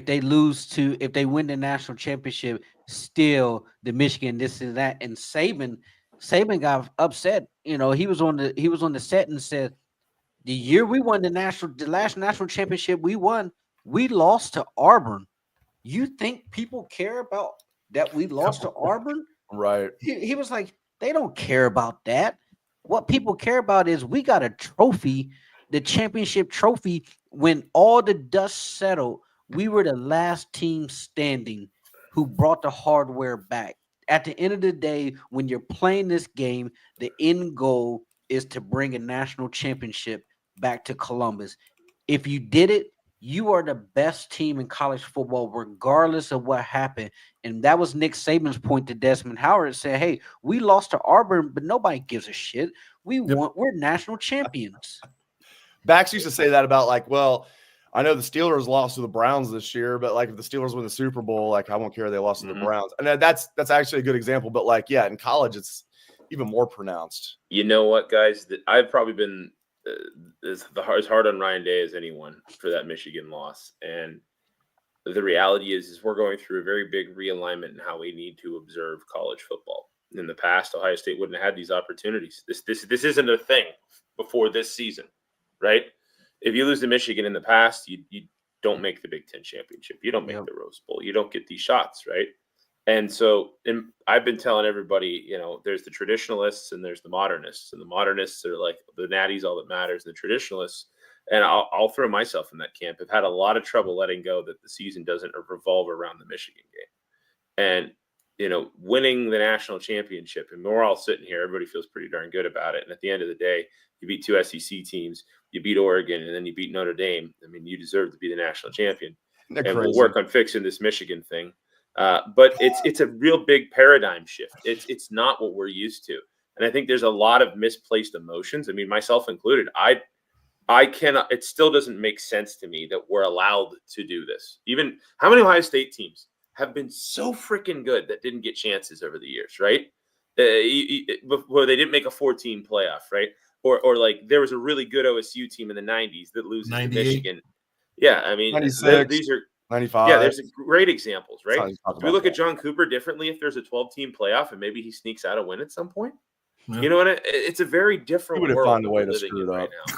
they win the national championship, still the Michigan, this and that. And Saban got upset. He was on the set and said, the year we won the last national championship we won, we lost to Auburn. You think people care about that we lost to Auburn?
Right.
He was like, they don't care about that. What people care about is we got a trophy, the championship trophy. When all the dust settled, we were the last team standing who brought the hardware back. At the end of the day, when you're playing this game, the end goal is to bring a national championship back to Columbus. If you did it, you are the best team in college football, regardless of what happened. And that was Nick Saban's point to Desmond Howard. Said, hey, we lost to Auburn, but nobody gives a shit. We're national champions.
Bax used to say that about I know the Steelers lost to the Browns this year, but if the Steelers win the Super Bowl, I won't care they lost to the Browns. And that's actually a good example. But in college, it's even more pronounced.
You know what, guys? I've probably been as hard on Ryan Day as anyone for that Michigan loss. And the reality is we're going through a very big realignment in how we need to observe college football. In the past, Ohio State wouldn't have had these opportunities. This isn't a thing before this season, right? If you lose to Michigan in the past, you don't make the Big Ten championship. You don't make the Rose Bowl. You don't get these shots, right? And so I've been telling everybody, there's the traditionalists and there's the modernists. And the modernists are like the natty's all that matters. And the traditionalists, and I'll throw myself in that camp, have had a lot of trouble letting go that the season doesn't revolve around the Michigan game. And, winning the national championship, and we're all sitting here, everybody feels pretty darn good about it. And at the end of the day, you beat 2 SEC teams, you beat Oregon, and then you beat Notre Dame. I mean, you deserve to be the national champion. We'll work on fixing this Michigan thing. But it's a real big paradigm shift. It's not what we're used to. And I think there's a lot of misplaced emotions. I mean, myself included. I cannot, it still doesn't make sense to me that we're allowed to do this. Even how many Ohio State teams have been so freaking good that didn't get chances over the years, right? Before they didn't make a 14 playoff, right? Or like there was a really good OSU team in the 90s that loses to Michigan. Yeah, I mean, these are
95.
Yeah, there's great examples, right? Do we look at John Cooper differently if there's a 12-team playoff and maybe he sneaks out a win at some point? Yeah. You know what? It's a very different world.
Find a way to screw it up
right now.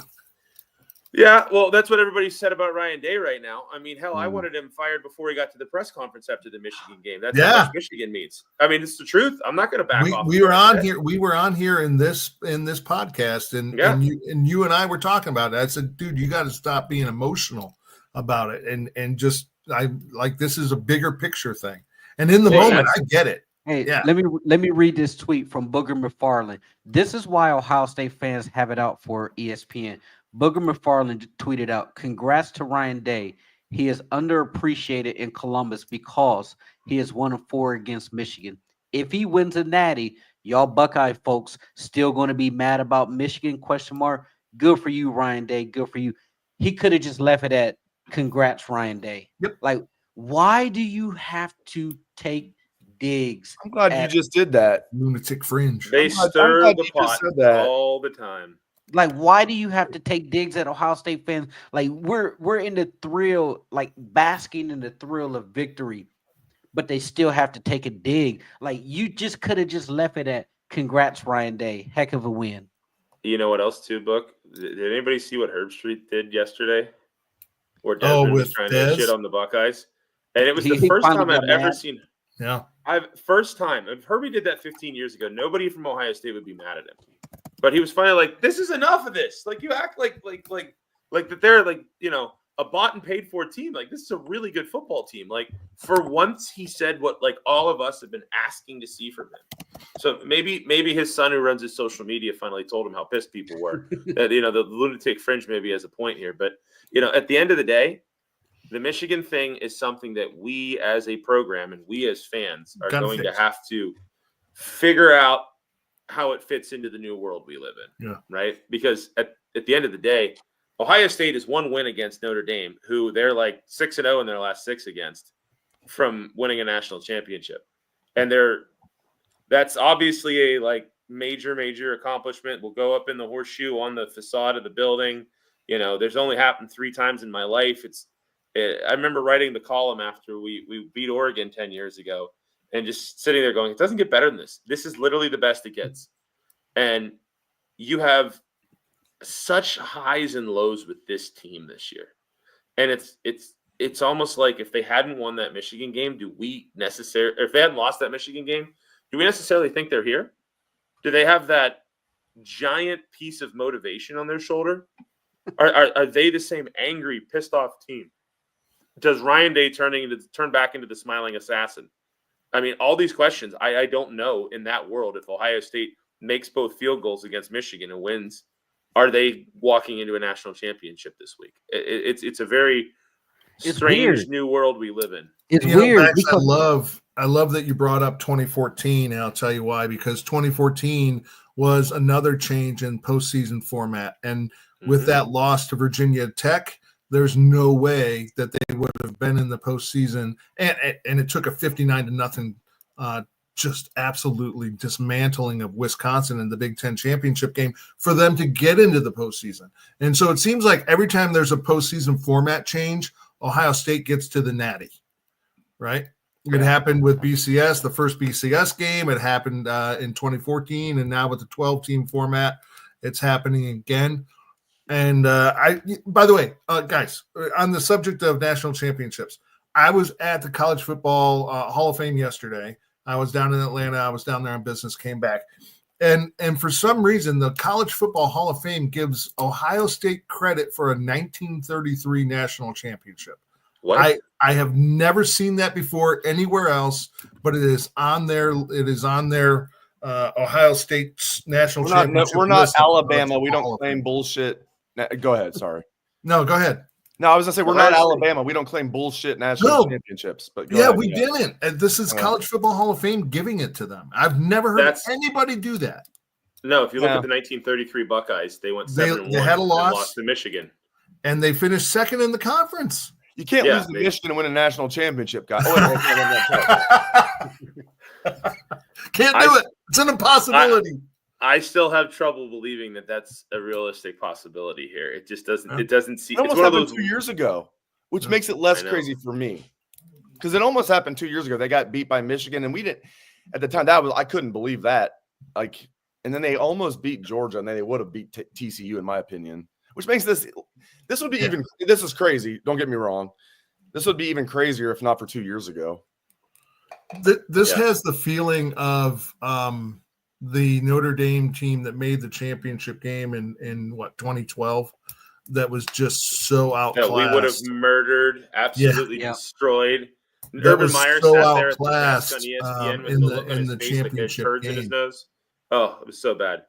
Yeah, well, that's what everybody said about Ryan Day right now. I mean, hell, I wanted him fired before he got to the press conference after the Michigan game. That's how much Michigan means. I mean, it's the truth. I'm not going to back off.
We were on here. We were on here in this podcast, and you and I were talking about it. I said, dude, you got to stop being emotional about it, and just this is a bigger picture thing. And in the moment, I get it.
Hey, let me read this tweet from Booger McFarland. This is why Ohio State fans have it out for ESPN. Booger McFarland tweeted out, "Congrats to Ryan Day. He is underappreciated in Columbus because he is 1-4 against Michigan. If he wins a natty, y'all Buckeye folks still going to be mad about Michigan? ? Good for you, Ryan Day. Good for you." He could have just left it at "Congrats, Ryan Day."
Yep.
Like, why do you have to take digs?
I'm glad you just did that.
Lunatic fringe.
They stir the pot all the time.
Like, why do you have to take digs at Ohio State fans? Like, we're in the thrill, like basking in the thrill of victory, but they still have to take a dig. Like, you just could have just left it at "Congrats, Ryan Day. Heck of a win."
You know what else too, Book? Did anybody see what Herbstreit did yesterday? Where Desmond was trying to shit on the Buckeyes, and it was the first time I've ever seen.
Yeah,
first time. If Herbie did that 15 years ago, nobody from Ohio State would be mad at him. But he was finally like, "This is enough of this. Like, you act like that they're like, a bought and paid for team. Like, this is a really good football team." Like, for once, he said what like all of us have been asking to see from him. So maybe his son, who runs his social media, finally told him how pissed people were. That the lunatic fringe maybe has a point here, but at the end of the day, the Michigan thing is something that we as a program and we as fans are going to have to figure out how it fits into the new world we live in.
Yeah.
Right? Because at the end of the day, Ohio State is one win against Notre Dame, who they're like 6-0 in their last 6 against, from winning a national championship. And that's obviously a like major accomplishment. Will go up in the horseshoe on the facade of the building. There's only happened 3 times in my life. I remember writing the column after we beat Oregon 10 years ago and just sitting there going, it doesn't get better than this. This is literally the best it gets. And you have such highs and lows with this team this year. And it's almost like if they hadn't won that Michigan game, if they hadn't lost that Michigan game, do we necessarily think they're here? Do they have that giant piece of motivation on their shoulder? Are they the same angry, pissed off team? Does Ryan Day turn back into the smiling assassin? I mean, all these questions, I don't know in that world. If Ohio State makes both field goals against Michigan and wins, are they walking into a national championship this week? It's a very strange new world we live in.
It's weird.
Max, I love that you brought up 2014, and I'll tell you why. Because 2014 was another change in postseason format, and with that loss to Virginia Tech, there's no way that they would have been in the postseason. And it took a 59-0 just absolutely dismantling of Wisconsin in the Big Ten championship game for them to get into the postseason. And so it seems like every time there's a postseason format change, Ohio State gets to the natty, right? It happened with BCS, the first BCS game. It happened in 2014, and now with the 12-team format, it's happening again. And by the way, guys, on the subject of national championships, I was at the College Football Hall of Fame yesterday. I was down in Atlanta. I was down there on business, came back. And for some reason, the College Football Hall of Fame gives Ohio State credit for a 1933 national championship. What? I have never seen that before anywhere else, but it is on there. It is on their Ohio State national championship.
We're not Alabama. We don't claim bullshit. Go ahead. Sorry.
No, go ahead.
No, I was gonna say we're not Alabama. We don't claim bullshit national championships. But
we didn't. And this is College Football Hall of Fame giving it to them. I've never heard anybody do that.
No, if you look at the 1933 Buckeyes, they went 7-1.
They had a loss,
lost to Michigan,
and they finished second in the conference.
You can't lose to Michigan and win a national championship, guys.
Can't do it. It's an impossibility.
I still have trouble believing that that's a realistic possibility here. It just doesn't. It doesn't seem. It almost
happened 2 years ago, which makes it less crazy for me, because it almost happened 2 years ago. They got beat by Michigan, and we didn't at the time. I couldn't believe that. And then they almost beat Georgia, and then they would have beat TCU, in my opinion. Which makes this would be even. This is crazy. Don't get me wrong. This would be even crazier if not for 2 years ago.
This has the feeling of the Notre Dame team that made the championship game in 2012, that was just so outclassed.
We would have murdered, absolutely destroyed.
Urban
Meyer
so
sat there at the
outclassed
desk on ESPN with
in
the look on
the
his face
championship
like
game.
in his nose. Oh, it was so bad.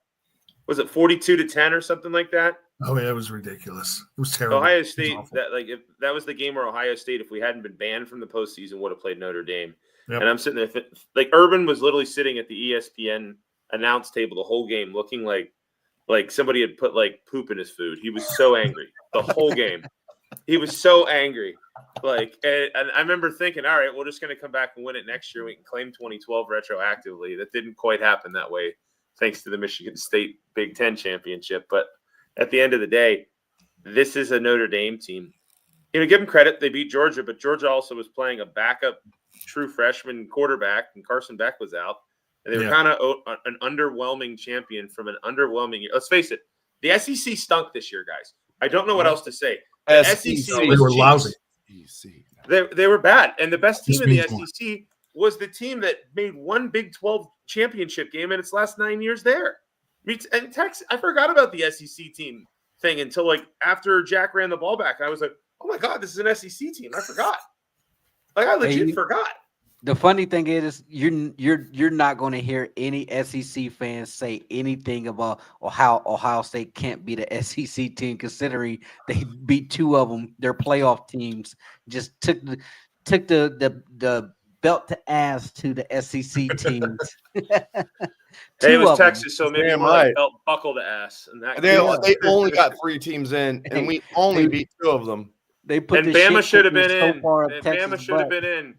Was it 42-10 or something like that?
Oh yeah, it was ridiculous. It was terrible.
Ohio State, if that was the game where Ohio State, if we hadn't been banned from the postseason, would have played Notre Dame. Yep. And I'm sitting there, Urban was literally sitting at the ESPN announce table the whole game, looking like somebody had put poop in his food. He was so angry the whole game. He was so angry. And I remember thinking, all right, we're just going to come back and win it next year. We can claim 2012 retroactively. That didn't quite happen that way, thanks to the Michigan State Big Ten championship. But at the end of the day, this is a Notre Dame team. Give them credit. They beat Georgia, but Georgia also was playing a backup true freshman quarterback, and Carson Beck was out. And they were kind of an underwhelming champion from an underwhelming year. Let's face it, the SEC stunk this year, guys. I don't know what else to say. The SEC
they were lousy.
They were bad. And the best team in the SEC was the team that made one Big 12 championship game in its last 9 years there. And Texas, I forgot about the SEC team thing until after Jack ran the ball back. I was like, oh my God, this is an SEC team. I forgot. I legit forgot.
The funny thing is, you're not going to hear any SEC fans say anything about how Ohio State can't be the SEC team, considering they beat two of them. Their playoff teams just took the belt to ass to the SEC teams.
It was Texas, so maybe more belt buckle to ass. And
they only got 3 teams in, and we only beat 2 of them.
They put
and Bama should have been in. And Bama should have been in.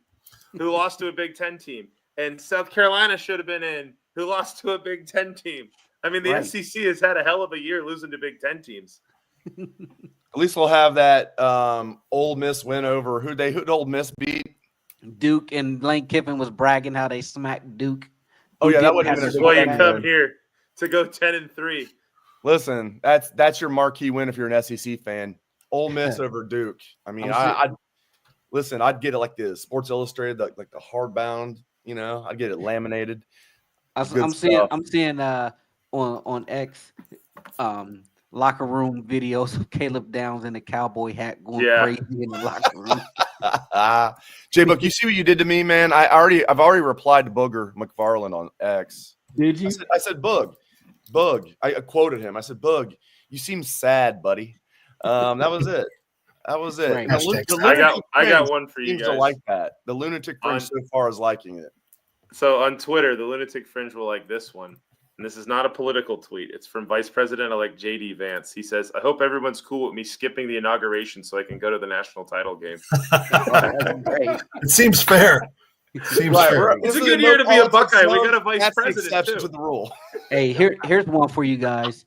Who lost to a Big Ten team, and South Carolina should have been in, who lost to a Big Ten team. I mean, the SEC has had a hell of a year losing to Big Ten teams.
At least we'll have that Ole Miss win over who Ole Miss beat.
Duke, and Lane Kiffin was bragging how they smacked Duke.
Oh yeah, that would have been.
That's why you come here to go 10-3.
Listen, that's your marquee win if you're an SEC fan. Ole Miss over Duke. I mean, I'd get it like the Sports Illustrated, like the hardbound. I'd get it laminated.
I'm seeing on X locker room videos of Caleb Downs in a cowboy hat going crazy in the locker room.
J-Book, you see what you did to me, man? I've already replied to Booger McFarland on X.
Did you?
I said Boog. I quoted him. I said, Boog, you seem sad, buddy. That was it. That was it.
Right.
I got one for you
seems
guys.
to like that. The Lunatic Fringe so far is liking it.
So on Twitter, the Lunatic Fringe will like this one. And this is not a political tweet. It's from Vice President-elect J.D. Vance. He says, I hope everyone's cool with me skipping the inauguration so I can go to the national title game.
That's great.
It seems fair. Seems
Right,
fair.
It's a
This
good
is
year to be a
politics
Buckeye. We
zone.
got a vice
That's the
president
exception
too.
to the rule.
Hey, here's one for you guys.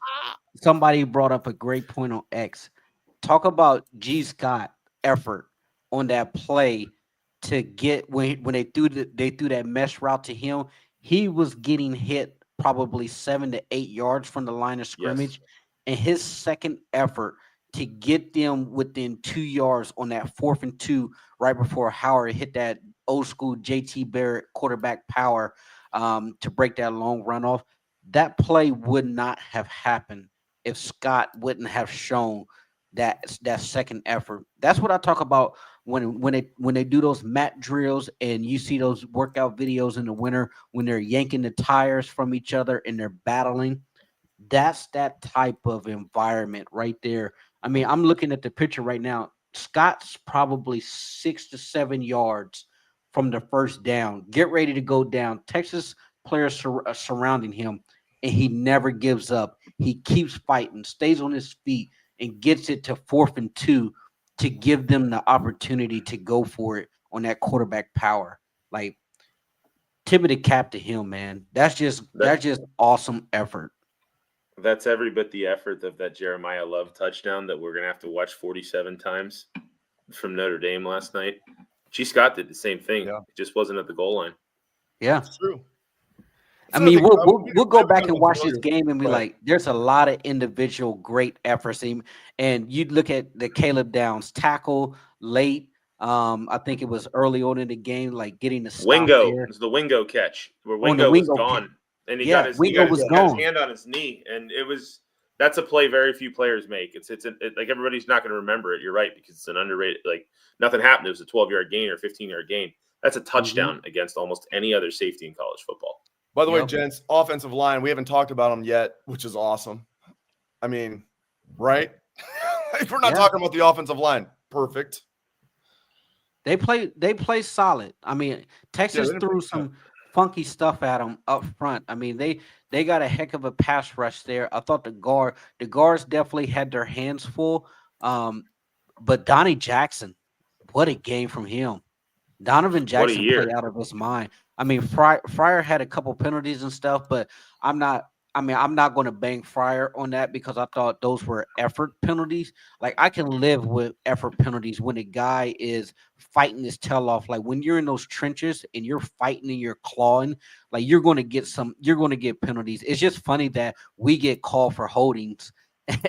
Somebody brought up a great point on X. Talk about G. Scott effort on that play to get when they threw that mesh route to him. He was getting hit probably 7 to 8 yards from the line of scrimmage, and his second effort to get them within 2 yards on that 4th and 2 right before Howard hit that old school JT Barrett quarterback power to break that long runoff. That play would not have happened if Scott wouldn't have shown that second effort. That's what I talk about when they do those mat drills and you see those workout videos in the winter when they're yanking the tires from each other and they're battling. That's that type of environment right there. I mean, I'm looking at the picture right now. Scott's probably 6 to 7 yards from the first down. Get ready to go down. Texas players surrounding him, and he never gives up. He keeps fighting, stays on his feet, and gets it to 4th and 2 to give them the opportunity to go for it on that quarterback power. Like, tip of the cap to him, man. That's just awesome effort.
That's every bit the effort of that Jeremiah Love touchdown that we're going to have to watch 47 times from Notre Dame last night. G. Scott did the same thing.
Yeah.
It just wasn't at the goal line.
Yeah.
It's true.
I mean, we'll go back and watch this
familiar.
game and be like, there's a lot of individual great efforts. And you'd look at the Caleb Downs tackle late. I think it was early on in the game, like getting the stop
Wingo.
there.
It was the Wingo catch where
Oh, the
Wingo was
Wingo
gone.
catch.
And he
Yeah,
got his
Wingo was
got his
gone.
hand on his knee. And that's a play very few players make. It's like everybody's not going to remember it. You're right, because it's an underrated, like nothing happened. It was a 12-yard gain or 15-yard gain. That's a touchdown against almost any other safety in college football.
By the way,
Yep.
gents, offensive line, we haven't talked about them yet, which is awesome. I mean, right? If we're not talking about the offensive line, perfect.
They play solid. I mean, Texas threw some funky stuff at them up front. I mean, they got a heck of a pass rush there. I thought the guards definitely had their hands full. But Donnie Jackson, what a game from him. Donovan Jackson played out of his mind. I mean, Fryer had a couple penalties and stuff, but I'm not going to bang Fryer on that because I thought those were effort penalties. Like, I can live with effort penalties when a guy is fighting his tail off. Like, when you're in those trenches and you're fighting and you're clawing, like, you're going to get penalties. It's just funny that we get called for holdings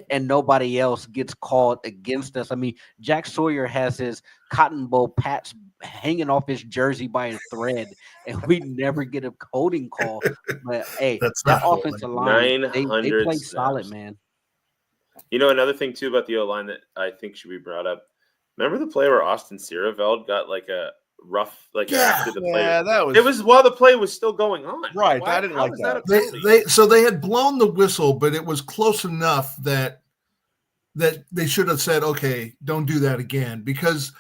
and nobody else gets called against us. I mean, Jack Sawyer has his Cotton Bowl patch hanging off his jersey by a thread, and we never get a holding call. But hey, that offensive line, they play solid, man.
You know, another thing too about the O-line that I think should be brought up. Remember the play where Austin Sierreveld got like a rough, like after the play?
Yeah, that was.
It was while the play was still going on.
Right, I didn't like that.
So they had blown the whistle, but it was close enough that they should have said, "Okay, don't do that again," because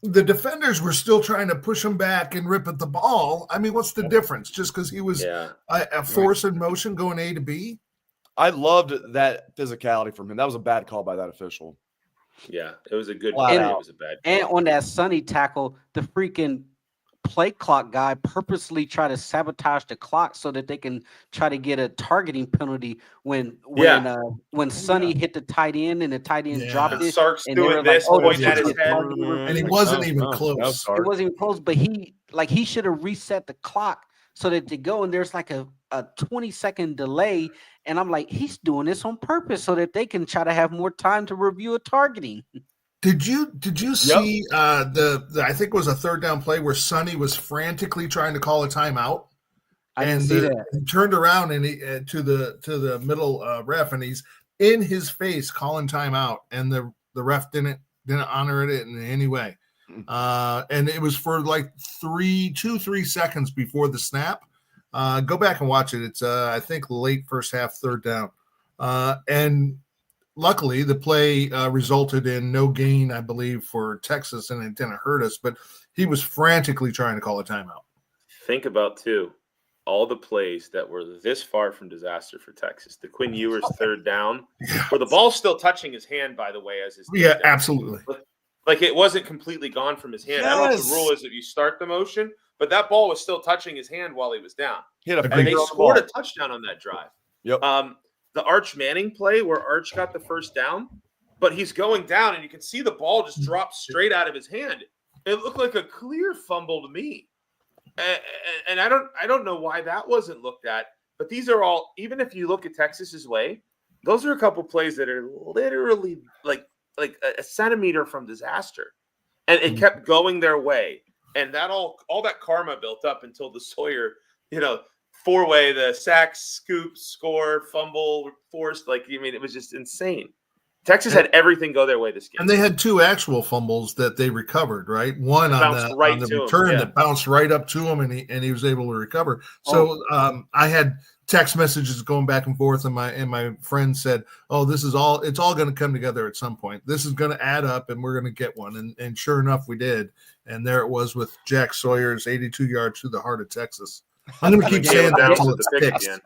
the defenders were still trying to push him back and rip at the ball. I mean, what's the difference? Just because he was a force in motion going A to B?
I loved that physicality from him. That was a bad call by that official.
Yeah, it was a good
call.
It was a bad call.
And on that Sonny tackle, the freaking play clock guy purposely try to sabotage the clock so that they can try to get a targeting penalty when Sonny hit the tight end and the tight end dropped it.
Sark's
and
doing this, pointing at his head.
And he wasn't even close.
It wasn't even close, but he should have reset the clock so that they go, and there's like a 20-second delay. And I'm like, he's doing this on purpose so that they can try to have more time to review a targeting.
Did you see the I think it was a third down play where Sonny was frantically trying to call a timeout?
I didn't see that.
He turned around and to the middle ref, and he's in his face calling timeout, and the ref didn't honor it in any way. And it was for like 3 seconds before the snap. Go back and watch it. It's I think late first half, third down. And luckily the play resulted in no gain, I believe, for Texas, and it didn't hurt us, but he was frantically trying to call a timeout.
Think about too, all the plays that were this far from disaster for Texas. The Quinn Ewers third down, where the ball's still touching his hand, by the way, as his
absolutely.
Like it wasn't completely gone from his hand. I don't know if the rule is that you start the motion, but that ball was still touching his hand while he was down.
He had a
And
finger
they
on the
scored a
ball.
touchdown on that drive.
Yep.
The Arch Manning play where Arch got the first down, but he's going down, and you can see the ball just drop straight out of his hand. It looked like a clear fumble to me. And I don't know why that wasn't looked at. But these are all, even if you look at Texas's way, those are a couple plays that are literally like a centimeter from disaster. And it kept going their way. And that all that karma built up until the Sawyer, four-way, the sack, scoop, score, fumble, forced. It was just insane. Texas had everything go their way this game.
And they had 2 actual fumbles that they recovered, right? One on the return that bounced right up to him, and he was able to recover. So I had text messages going back and forth, and my friend said, "Oh, it's all going to come together at some point. This is going to add up, and we're going to get one." And sure enough, we did. And there it was with Jack Sawyer's 82 yards through the heart of Texas. I'm going to keep saying that until it's fixed.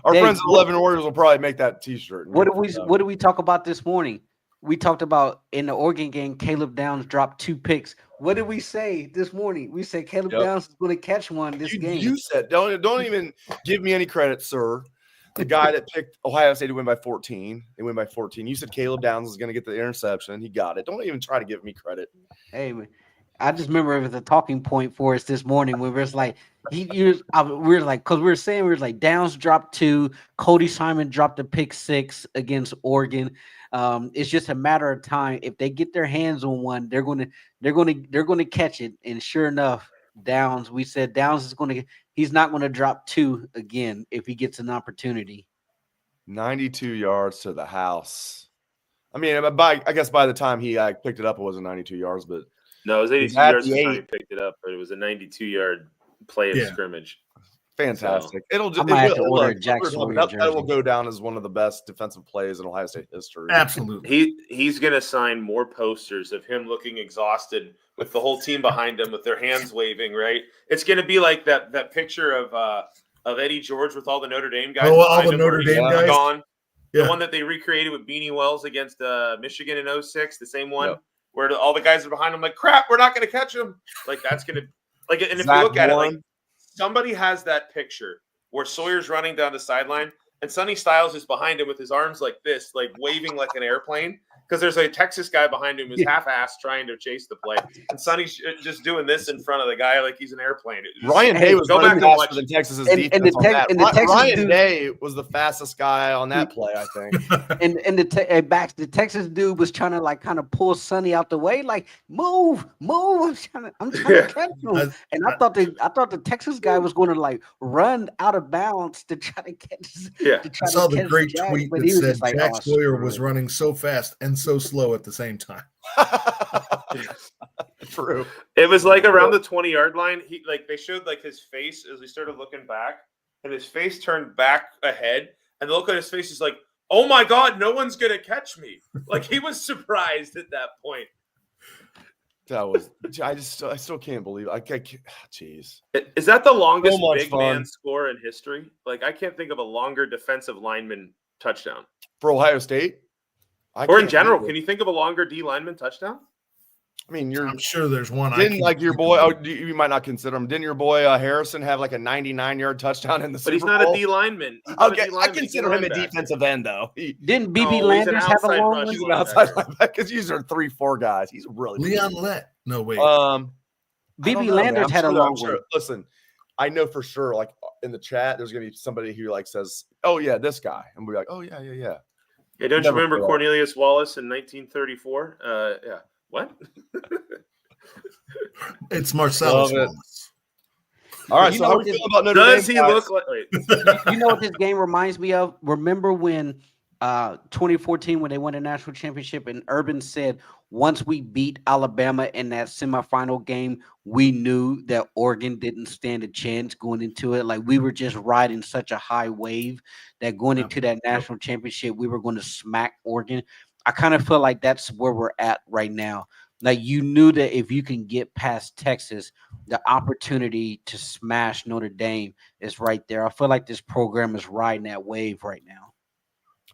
Our
Dave,
friends at 11 Warriors will probably make that T-shirt.
What did we talk about this morning? We talked about in the Oregon game, Caleb Downs dropped 2 picks. What did we say this morning? We said Caleb Downs is going to catch one this game.
You said don't even give me any credit, sir. The guy that picked Ohio State to win by 14, they win by 14. You said Caleb Downs was going to get the interception. He got it. Don't even try to give me credit.
Hey, man. I just remember it was a talking point for us this morning when we was like, because we were saying Downs dropped 2, Cody Simon dropped a pick 6 against Oregon. It's just a matter of time. If they get their hands on one, they're going to catch it. And sure enough, Downs, we said Downs he's not going to drop 2 again if he gets an opportunity.
92 yards to the house. I mean, I guess by the time he picked it up, it wasn't 92 yards, but.
No, it was 82 yards the time he picked it up, but it was a 92-yard play of scrimmage.
Fantastic.
So,
That will go down as one of the best defensive plays in Ohio State history.
Absolutely.
He's going to sign more posters of him looking exhausted with the whole team behind him with their hands waving, right? It's going to be like that picture of Eddie George with all the Notre Dame guys.
All the Notre Dame guys.
Gone. Yeah. The one that they recreated with Beanie Wells against Michigan in 2006, the same one. Yep. Where all the guys are behind him, like, crap, we're not going to catch him. That's going to – and if you look at it, somebody has that picture where Sawyer's running down the sideline and Sonny Styles is behind him with his arms like this, waving like an airplane, because there's a Texas guy behind him who's half-assed trying to chase the play. And Sonny's just doing this in front of the guy like he's an airplane.
Ryan Day was running faster than Texas's defense on that. Ryan Day was the fastest guy on that play, I think.
and the Texas dude was trying to kind of pull Sonny out the way, move. I'm trying to catch him. And I thought the Texas guy was going to run out of bounds to try to catch.
Yeah, I saw the great tweet that said Jack Sawyer was running so fast and so slow at the same time.
True.
It was around the 20-yard line. He they showed his face as we started looking back, and his face turned back ahead, and the look on his face is oh my God, no one's gonna catch me. He was surprised at that point.
That was I still can't believe it. Jeez.
Is that the longest big man score in history? I can't think of a longer defensive lineman touchdown.
For Ohio State?
Or in general, can you think of a longer D lineman touchdown?
I mean,
I'm sure there's one.
Didn't your boy? You might not consider him. Didn't your boy Harrison have a 99-yard touchdown in the Super Bowl?
But he's not a D lineman.
Okay, I consider him a defensive end though.
Didn't BB Landers have a long one?
He's an outside linebacker because these are 3-4 guys. He's really
Leon Lett. No wait.
BB Landers had a long one.
Listen, I know for sure. In the chat, there's gonna be somebody who says, "Oh yeah, this guy," and we're like, "Oh yeah."
Yeah, don't you remember Cornelius Wallace in 1934? Yeah. What?
It's Marcellus Wallace.
All right, so how are we feeling about Notre Dame?
Does he look like? Wait.
You know what this game reminds me of? Remember when 2014 when they won the national championship and Urban said, once we beat Alabama in that semifinal game, we knew that Oregon didn't stand a chance going into it. We were just riding such a high wave that going into that national championship, we were going to smack Oregon. I kind of feel like that's where we're at right now. You knew that if you can get past Texas, the opportunity to smash Notre Dame is right there. I feel like this program is riding that wave right now.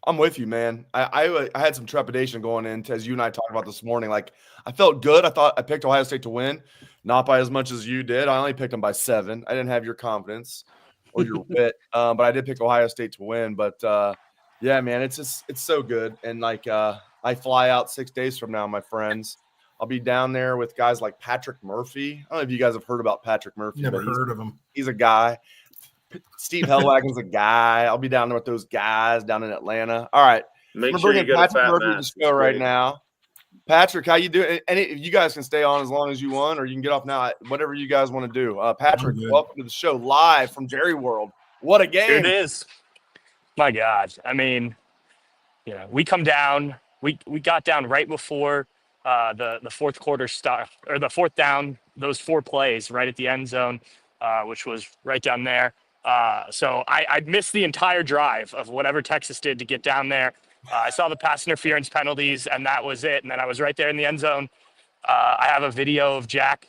I'm with you, man. I had some trepidation going into, as you and I talked about this morning. I felt good. I thought I picked Ohio State to win. not by as much as you did. I only picked them by 7. I didn't have your confidence or your wit, but I did pick Ohio State to win. But yeah, man, it's so good. And like I fly out 6 days from now, my friends. I'll be down there with guys like Patrick Murphy. I don't know if you guys have heard about Patrick Murphy.
Never heard of him.
He's a guy. Steve Helwagen's a guy. I'll be down there with those guys down in Atlanta. All right.
Make sure you go to Fat Mass.
To the show right now. Patrick, how you doing? And you guys can stay on as long as you want, or you can get off now. Whatever you guys want to do. Patrick, welcome to the show live from Jerry World. What a game!
Here it is. My God, I mean, we come down. We got down right before the fourth quarter start, or the fourth down. Those 4 plays right at the end zone, which was right down there. So I missed the entire drive of whatever Texas did to get down there. I saw the pass interference penalties, and that was it. And then I was right there in the end zone. I have a video of Jack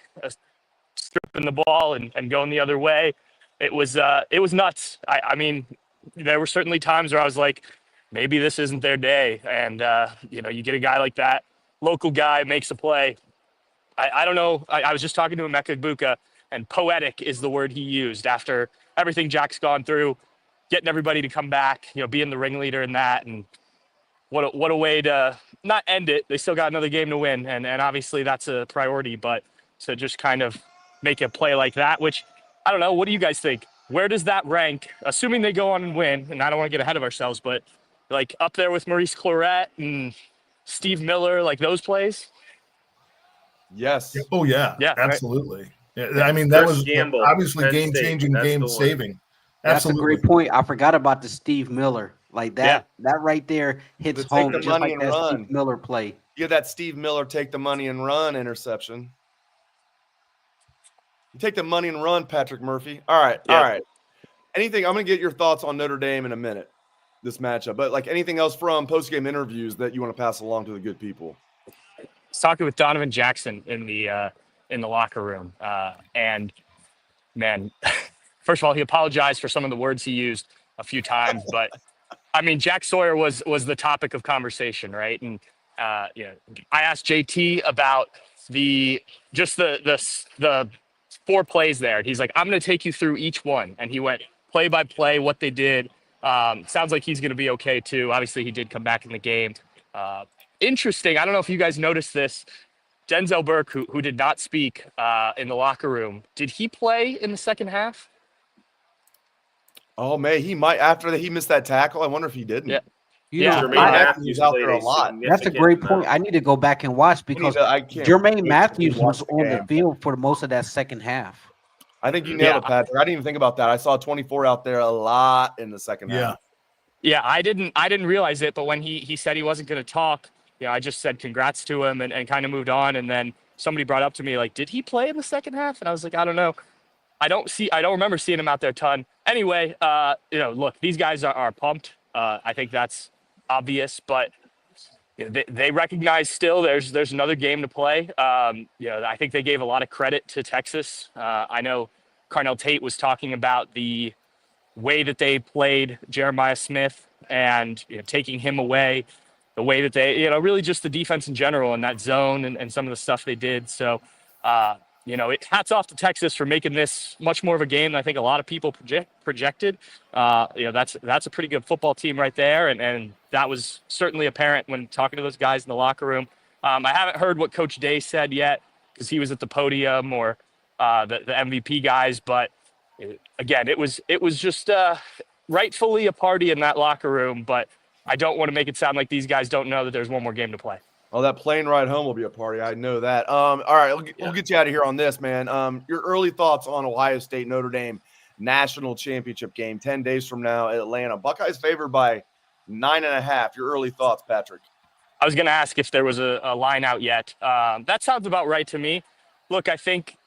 stripping the ball and going the other way. It was nuts. I mean, there were certainly times where I was like, maybe this isn't their day. And, you get a guy like that, local guy, makes a play. I don't know. I was just talking to Emeka Egbuka, and poetic is the word he used after everything Jack's gone through, getting everybody to come back, being the ringleader in that. And what a way to not end it. They still got another game to win. And obviously that's a priority, but to just kind of make a play like that, which I don't know. What do you guys think? Where does that rank, assuming they go on and win? And I don't want to get ahead of ourselves, but like up there with Maurice Clarett and Steve Miller, like those plays?
Yes.
Oh, yeah.
Yeah.
Absolutely. Right. Yeah, I mean, that was
Gamble,
obviously game-changing, game-saving.
That's a great point. I forgot about the Steve Miller. Like that, that right there hits home just like that run. Steve Miller play.
You get that Steve Miller take the money and run interception. You take the money and run, Patrick Murphy. All right. Yep. All right. Anything? I'm going to get your thoughts on Notre Dame in a minute, this matchup. But like anything else from post-game interviews that you want to pass along to the good people?
I was talking with Donovan Jackson in the locker room. And man, first of all, he apologized for some of the words he used a few times, but I mean, Jack Sawyer was the topic of conversation, right? And I asked JT about the 4 plays there. He's like, I'm going to take you through each one, and he went play by play what they did. Sounds like he's going to be okay too. Obviously, he did come back in the game. Interesting. I don't know if you guys noticed this. Denzel Burke, who did not speak in the locker room, did he play in the second half?
Oh, man, he might. After he missed that tackle, I wonder if he didn't.
Yeah.
Jermaine Matthews
out there a lot.
That's a great point. I need to go back and watch because Jermaine Matthews was on the field for most of that second half.
I think you nailed it, Patrick. I didn't even think about that. I saw 24 out there a lot in the second half.
Yeah, I didn't realize it, but when he said he wasn't going to talk, I just said congrats to him and kind of moved on. And then somebody brought up to me, like, did he play in the second half? And I was like, I don't know. I don't remember seeing him out there a ton. Anyway, look, these guys are pumped. I think that's obvious, but they recognize still there's another game to play. I think they gave a lot of credit to Texas. I know Carnell Tate was talking about the way that they played Jeremiah Smith and taking him away, the way that they, really just the defense in general and that zone and some of the stuff they did. So, hats off to Texas for making this much more of a game than I think a lot of people projected. That's a pretty good football team right there. And that was certainly apparent when talking to those guys in the locker room. I haven't heard what Coach Day said yet because he was at the podium or the MVP guys. But again, it was just rightfully a party in that locker room. But I don't want to make it sound like these guys don't know that there's one more game to play.
Oh, that plane ride home will be a party. I know that. All right, we'll get you out of here on this, man. Your early thoughts on Ohio State, Notre Dame national championship game 10 days from now at Atlanta. Buckeyes favored by 9.5. Your early thoughts, Patrick.
I was going to ask if there was a line out yet. That sounds about right to me. Look, I think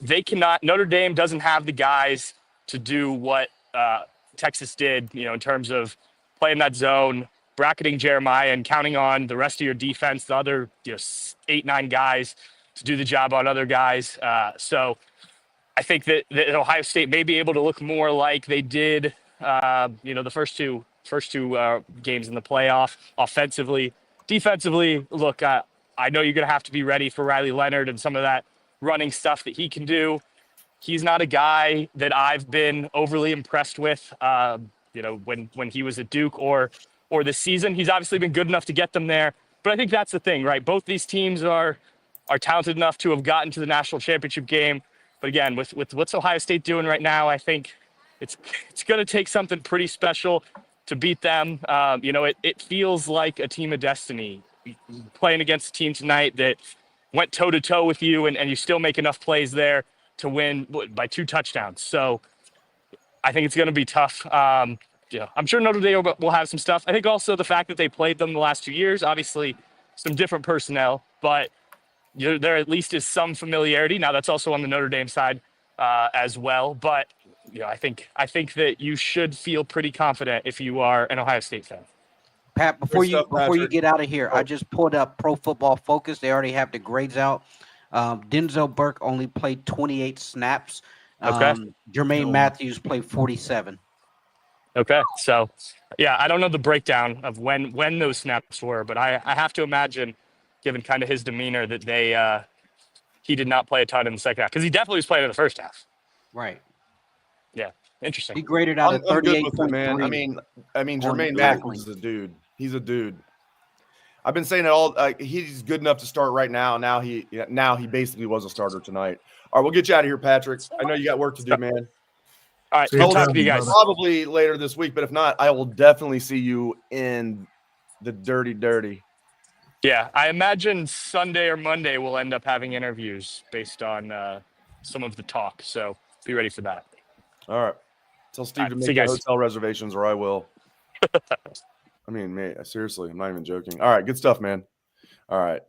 they cannot – Notre Dame doesn't have the guys to do what Texas did, in terms of playing that zone, bracketing Jeremiah and counting on the rest of your defense, the other 8-9 guys to do the job on other guys. So I think that Ohio State may be able to look more like they did, the first two games in the playoff offensively. Defensively, look, I know you're going to have to be ready for Riley Leonard and some of that running stuff that he can do. He's not a guy that I've been overly impressed with. When he was at Duke or this season, he's obviously been good enough to get them there. But I think that's the thing, right? Both these teams are talented enough to have gotten to the national championship game. But again, with what's Ohio State doing right now, I think it's going to take something pretty special to beat them. It feels like a team of destiny playing against a team tonight that went toe to toe with you, and you still make enough plays there to win by 2 touchdowns. So I think it's going to be tough. I'm sure Notre Dame will have some stuff. I think also the fact that they played them the last 2 years, obviously some different personnel, but there at least is some familiarity. Now that's also on the Notre Dame side as well. But I think that you should feel pretty confident if you are an Ohio State fan.
Pat, before you get out of here, I just pulled up Pro Football Focus. They already have the grades out. Denzel Burke only played 28 snaps.
Okay.
Jermaine Matthews played 47.
Okay. So, yeah, I don't know the breakdown of when those snaps were, but I have to imagine, given kind of his demeanor, that he did not play a ton in the second half, because he definitely was playing in the first half.
Right.
Yeah. Interesting.
He graded out at 38.3.
Man. I mean, Jermaine Matthews is a dude. He's a dude. I've been saying it all. He's good enough to start right now. Now he basically was a starter tonight. All right, we'll get you out of here, Patrick. I know you got work to do, man.
All right, I'll talk to you guys.
Probably later this week, but if not, I will definitely see you in the dirty.
Yeah, I imagine Sunday or Monday we'll end up having interviews based on some of the talk. So be ready for that.
All right. Tell Steve to make the hotel reservations, or I will. I mean, mate, seriously, I'm not even joking. All right, good stuff, man. All right.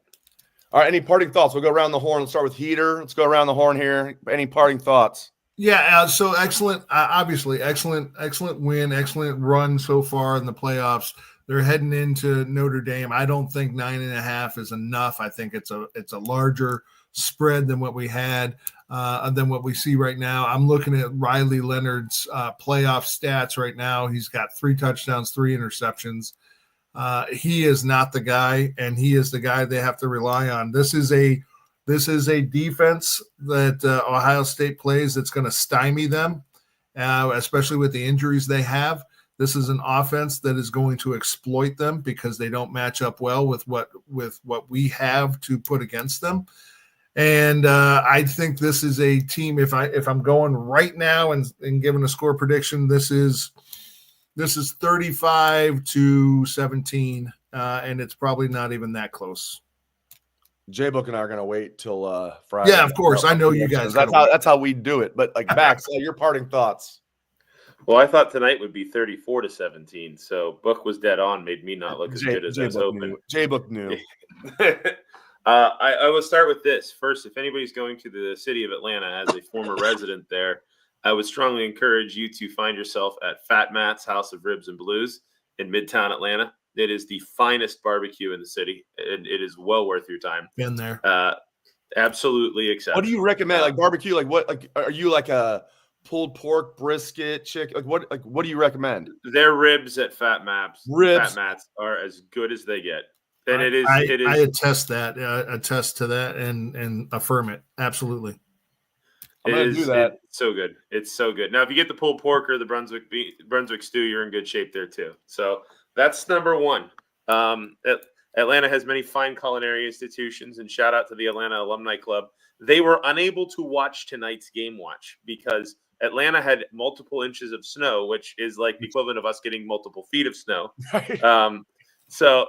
Any parting thoughts? We'll go around the horn. Let's start with Heater. Let's go around the horn here. Any parting thoughts?
Yeah, so excellent. Obviously, excellent win, excellent run so far in the playoffs. They're heading into Notre Dame. I don't think 9.5 is enough. I think it's a larger spread than what we had, than what we see right now. I'm looking at Riley Leonard's playoff stats right now. He's got 3 touchdowns, 3 interceptions. He is not the guy, and he is the guy they have to rely on. This is a defense that Ohio State plays that's going to stymie them, especially with the injuries they have. This is an offense that is going to exploit them because they don't match up well with what we have to put against them. And I think this is a team. If I'm going right now and giving a score prediction, this is 35-17, and it's probably not even that close.
J-Book and I are going to wait till Friday.
Yeah, of course. I know you guys.
That's how we do it. But Bax, your parting thoughts.
Well, I thought tonight would be 34-17. So Book was dead on, made me not look as good as I was hoping.
J-Book knew.
I will start with this. First, if anybody's going to the city of Atlanta as a former resident there, I would strongly encourage you to find yourself at Fat Matt's House of Ribs and Blues in Midtown Atlanta. It is the finest barbecue in the city. It is well worth your time.
Been there.
Absolutely acceptable.
What do you recommend? Like barbecue? Like what? Like are you like a pulled pork, brisket, chicken? Like what do you recommend?
Their ribs at Fat Matt's are as good as they get. And it is.
I attest to that and affirm it. Absolutely.
I'm going to do that.
It's so good. It's so good. Now, if you get the pulled pork or the Brunswick stew, you're in good shape there too. So that's number one. Atlanta has many fine culinary institutions, and shout out to the Atlanta Alumni Club. They were unable to watch tonight's game because Atlanta had multiple inches of snow, which is like the equivalent of us getting multiple feet of snow. So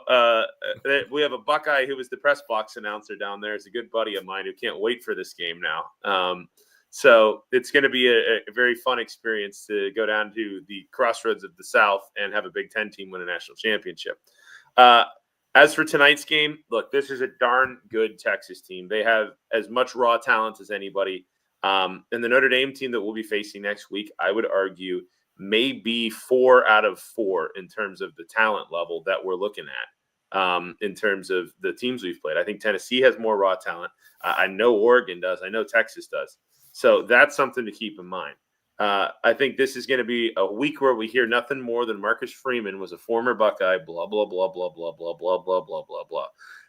we have a Buckeye who was the press box announcer down there. Is a good buddy of mine who can't wait for this game now. So it's going to be a very fun experience to go down to the crossroads of the South and have a Big Ten team win a national championship. As for tonight's game, look, this is a darn good Texas team. They have as much raw talent as anybody. And the Notre Dame team that we'll be facing next week, I would argue, may be 4 out of 4 in terms of the talent level that we're looking at. In terms of the teams we've played, I think Tennessee has more raw talent. I know Oregon does. I know Texas does. So that's something to keep in mind. I think this is going to be a week where we hear nothing more than Marcus Freeman was a former Buckeye, blah, blah, blah, blah, blah, blah, blah, blah, blah, blah, blah, blah.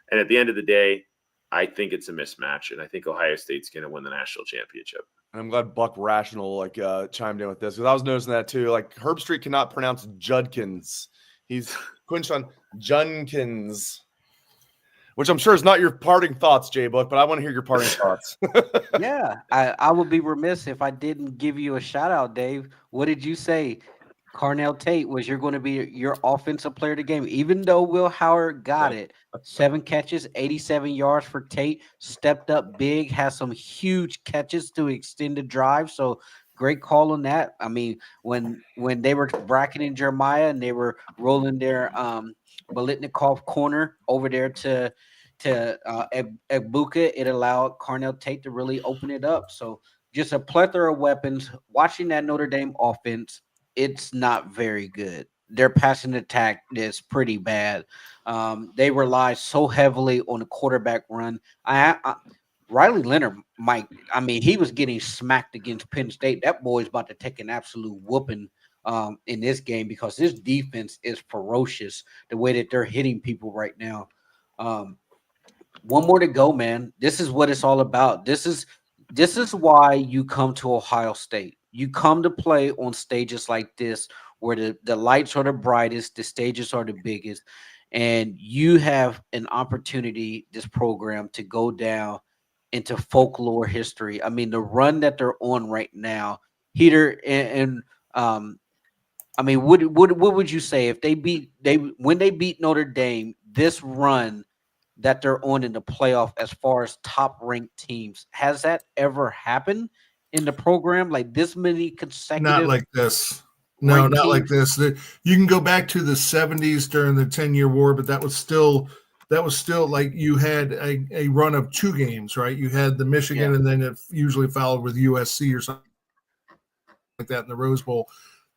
And at the end of the day, I think it's a mismatch, and I think Ohio State's going to win the national championship.
I'm glad Buck Rational chimed in with this because I was noticing that too. Like Herbstreit cannot pronounce Judkins. He's quinched on Junkins, which I'm sure is not your parting thoughts, Jay Book, but I want to hear your parting thoughts.
Yeah, I would be remiss if I didn't give you a shout out, Dave. What did you say? Carnell Tate was you're going to be your offensive player of the game, even though Will Howard got it. 7 catches, 87 yards for Tate. Stepped up big, has some huge catches to extend the drive. So great call on that. I mean, when they were bracketing Jeremiah and they were rolling their Bolitnikov corner over there to Egbuka, it allowed Carnell Tate to really open it up. So just a plethora of weapons. Watching that Notre Dame offense, it's not very good. Their passing attack is pretty bad. They rely so heavily on the quarterback run. Riley Leonard he was getting smacked against Penn State. That boy's about to take an absolute whooping in this game because this defense is ferocious the way that they're hitting people right now. One more to go, man. This is what it's all about. This is why you come to Ohio State. You come to play on stages like this where the lights are the brightest, the stages are the biggest, and you have an opportunity, this program, to go down into folklore history. I mean, the run that they're on right now, Heater what would you say if when they beat Notre Dame, this run that they're on in the playoff as far as top ranked teams, has that ever happened in the program? Like this many consecutive?
Not like this. No, not like this. You can go back to the 70s during the 10-year war, but that was still like you had a run of 2 games, right? You had the Michigan, and then it usually followed with USC or something like that in the Rose Bowl.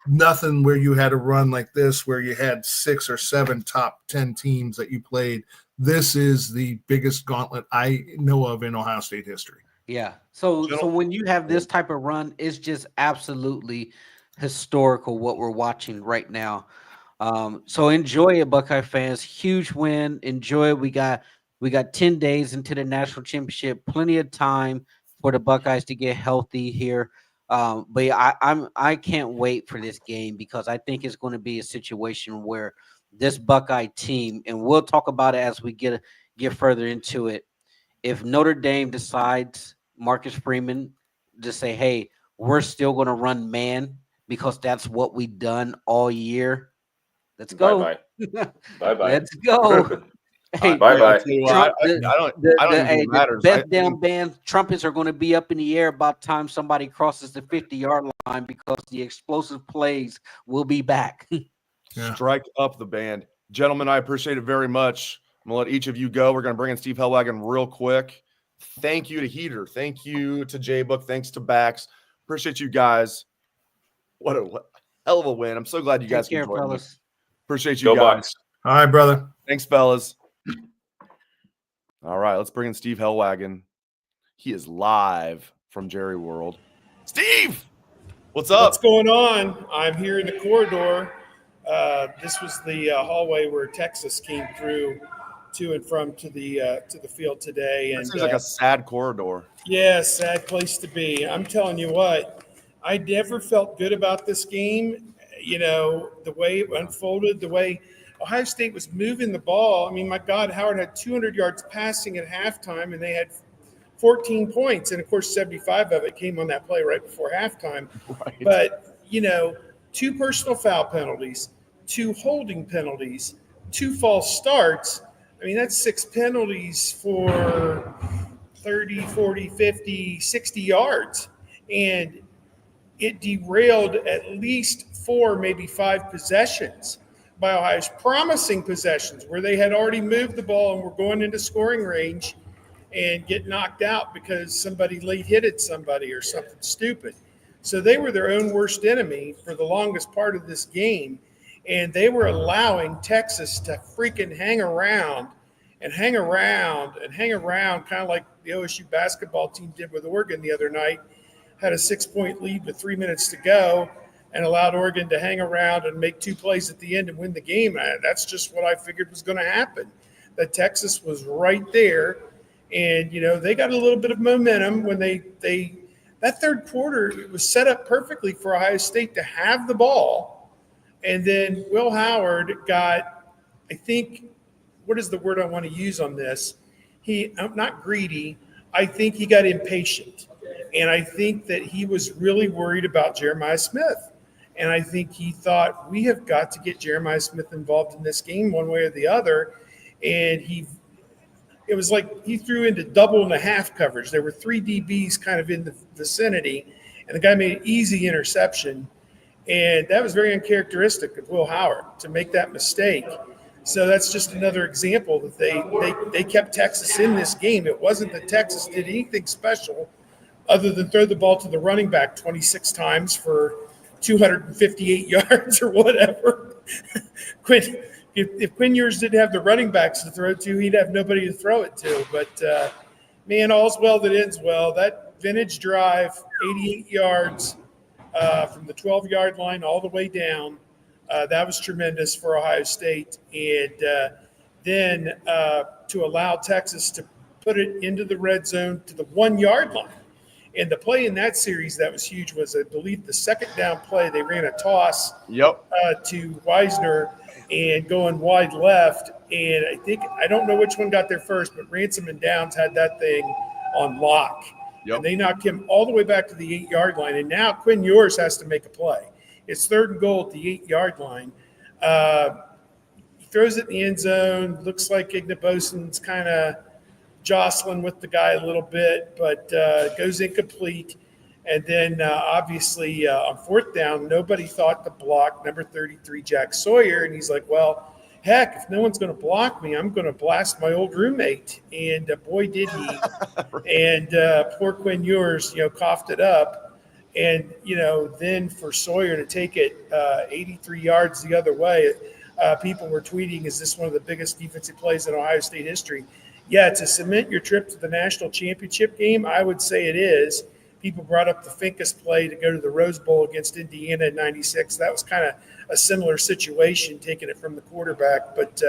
Nothing where you had a run like this where you had 6 or 7 top 10 teams that you played. This is the biggest gauntlet I know of in Ohio State history.
Yeah. So when you have this type of run, it's just absolutely historical what we're watching right now. So enjoy it, Buckeye fans. Huge win. Enjoy it. We got 10 days into the national championship. Plenty of time for the Buckeyes to get healthy here. But I can't wait for this game because I think it's going to be a situation where this Buckeye team, and we'll talk about it as we get further into it. If Notre Dame decides, Marcus Freeman, to say, hey, we're still going to run man because that's what we've done all year. Let's go.
Bye-bye. Bye-bye.
Let's go.
Hey, bye-bye.
The
Beth down band trumpets are going to be up in the air about time somebody crosses the 50-yard line because the explosive plays will be back.
Strike up the band. Gentlemen, I appreciate it very much. I'm going to let each of you go. We're going to bring in Steve Helwagen real quick. Thank you to Heater. Thank you to J Book. Thanks to Bax. Appreciate you guys. What a hell of a win. I'm so glad you guys can join us. Appreciate you
guys.
Bucks.
All right, brother.
Thanks, fellas. All right, let's bring in Steve Helwagen. He is live from Jerry World. Steve, what's up?
What's going on? I'm here in the corridor. This was the hallway where Texas came through to and from to the field today. And
it seems like a sad corridor.
Yeah, sad place to be. I'm telling you what, I never felt good about this game. You know, the way it unfolded, the way Ohio State was moving the ball. I mean, my God, Howard had 200 yards passing at halftime, and they had 14 points. And, of course, 75 of it came on that play right before halftime. Right. But, you know, 2 personal foul penalties, 2 holding penalties, 2 false starts. I mean, that's 6 penalties for 30, 40, 50, 60 yards. And it derailed at least 4, maybe 5 possessions by Ohio's, promising possessions where they had already moved the ball and were going into scoring range and get knocked out because somebody late hitted somebody or something stupid. So they were their own worst enemy for the longest part of this game. And they were allowing Texas to freaking hang around, kind of like the OSU basketball team did with Oregon the other night. Had a 6-point lead with 3 minutes to go and allowed Oregon to hang around and make 2 plays at the end and win the game. That's just what I figured was going to happen. That Texas was right there, And, they got a little bit of momentum when that third quarter, it was set up perfectly for Ohio State to have the ball. And then Will Howard got, I think, what is the word I want to use on this? I'm not greedy. I think he got impatient. And I think that he was really worried about Jeremiah Smith. And I think he thought, we have got to get Jeremiah Smith involved in this game one way or the other. And it was like he threw into double and a half coverage. There were 3 DBs kind of in the vicinity, and the guy made an easy interception. And that was very uncharacteristic of Will Howard to make that mistake. So that's just another example that they kept Texas in this game. It wasn't that Texas did anything special other than throw the ball to the running back 26 times for 258 yards or whatever. If Quinn Ewers didn't have the running backs to throw to, he'd have nobody to throw it to. But, man, all's well that ends well. That vintage drive, 88 yards from the 12-yard line all the way down, that was tremendous for Ohio State. And then to allow Texas to put it into the red zone to the 1-yard line. And the play in that series that was huge was, I believe, the second down play. They ran a toss to Wisner and going wide left. And I don't know which one got there first, but Ransom and Downs had that thing on lock. Yep. And they knocked him all the way back to the 8-yard line. And now Quinn Ewers has to make a play. It's 3rd and goal at the 8-yard line. He throws it in the end zone. Looks like Ignabosen's kind of jostling with the guy a little bit, but goes incomplete. And then obviously on 4th down, nobody thought to block number 33, Jack Sawyer. And he's like, well, heck, if no one's going to block me, I'm going to blast my old roommate. And boy, did he. And poor Quinn Ewers, coughed it up. And, then for Sawyer to take it 83 yards the other way, people were tweeting, is this one of the biggest defensive plays in Ohio State history? Yeah, to cement your trip to the national championship game, I would say it is. People brought up the Finkus play to go to the Rose Bowl against Indiana in '96. That was kind of a similar situation, taking it from the quarterback. But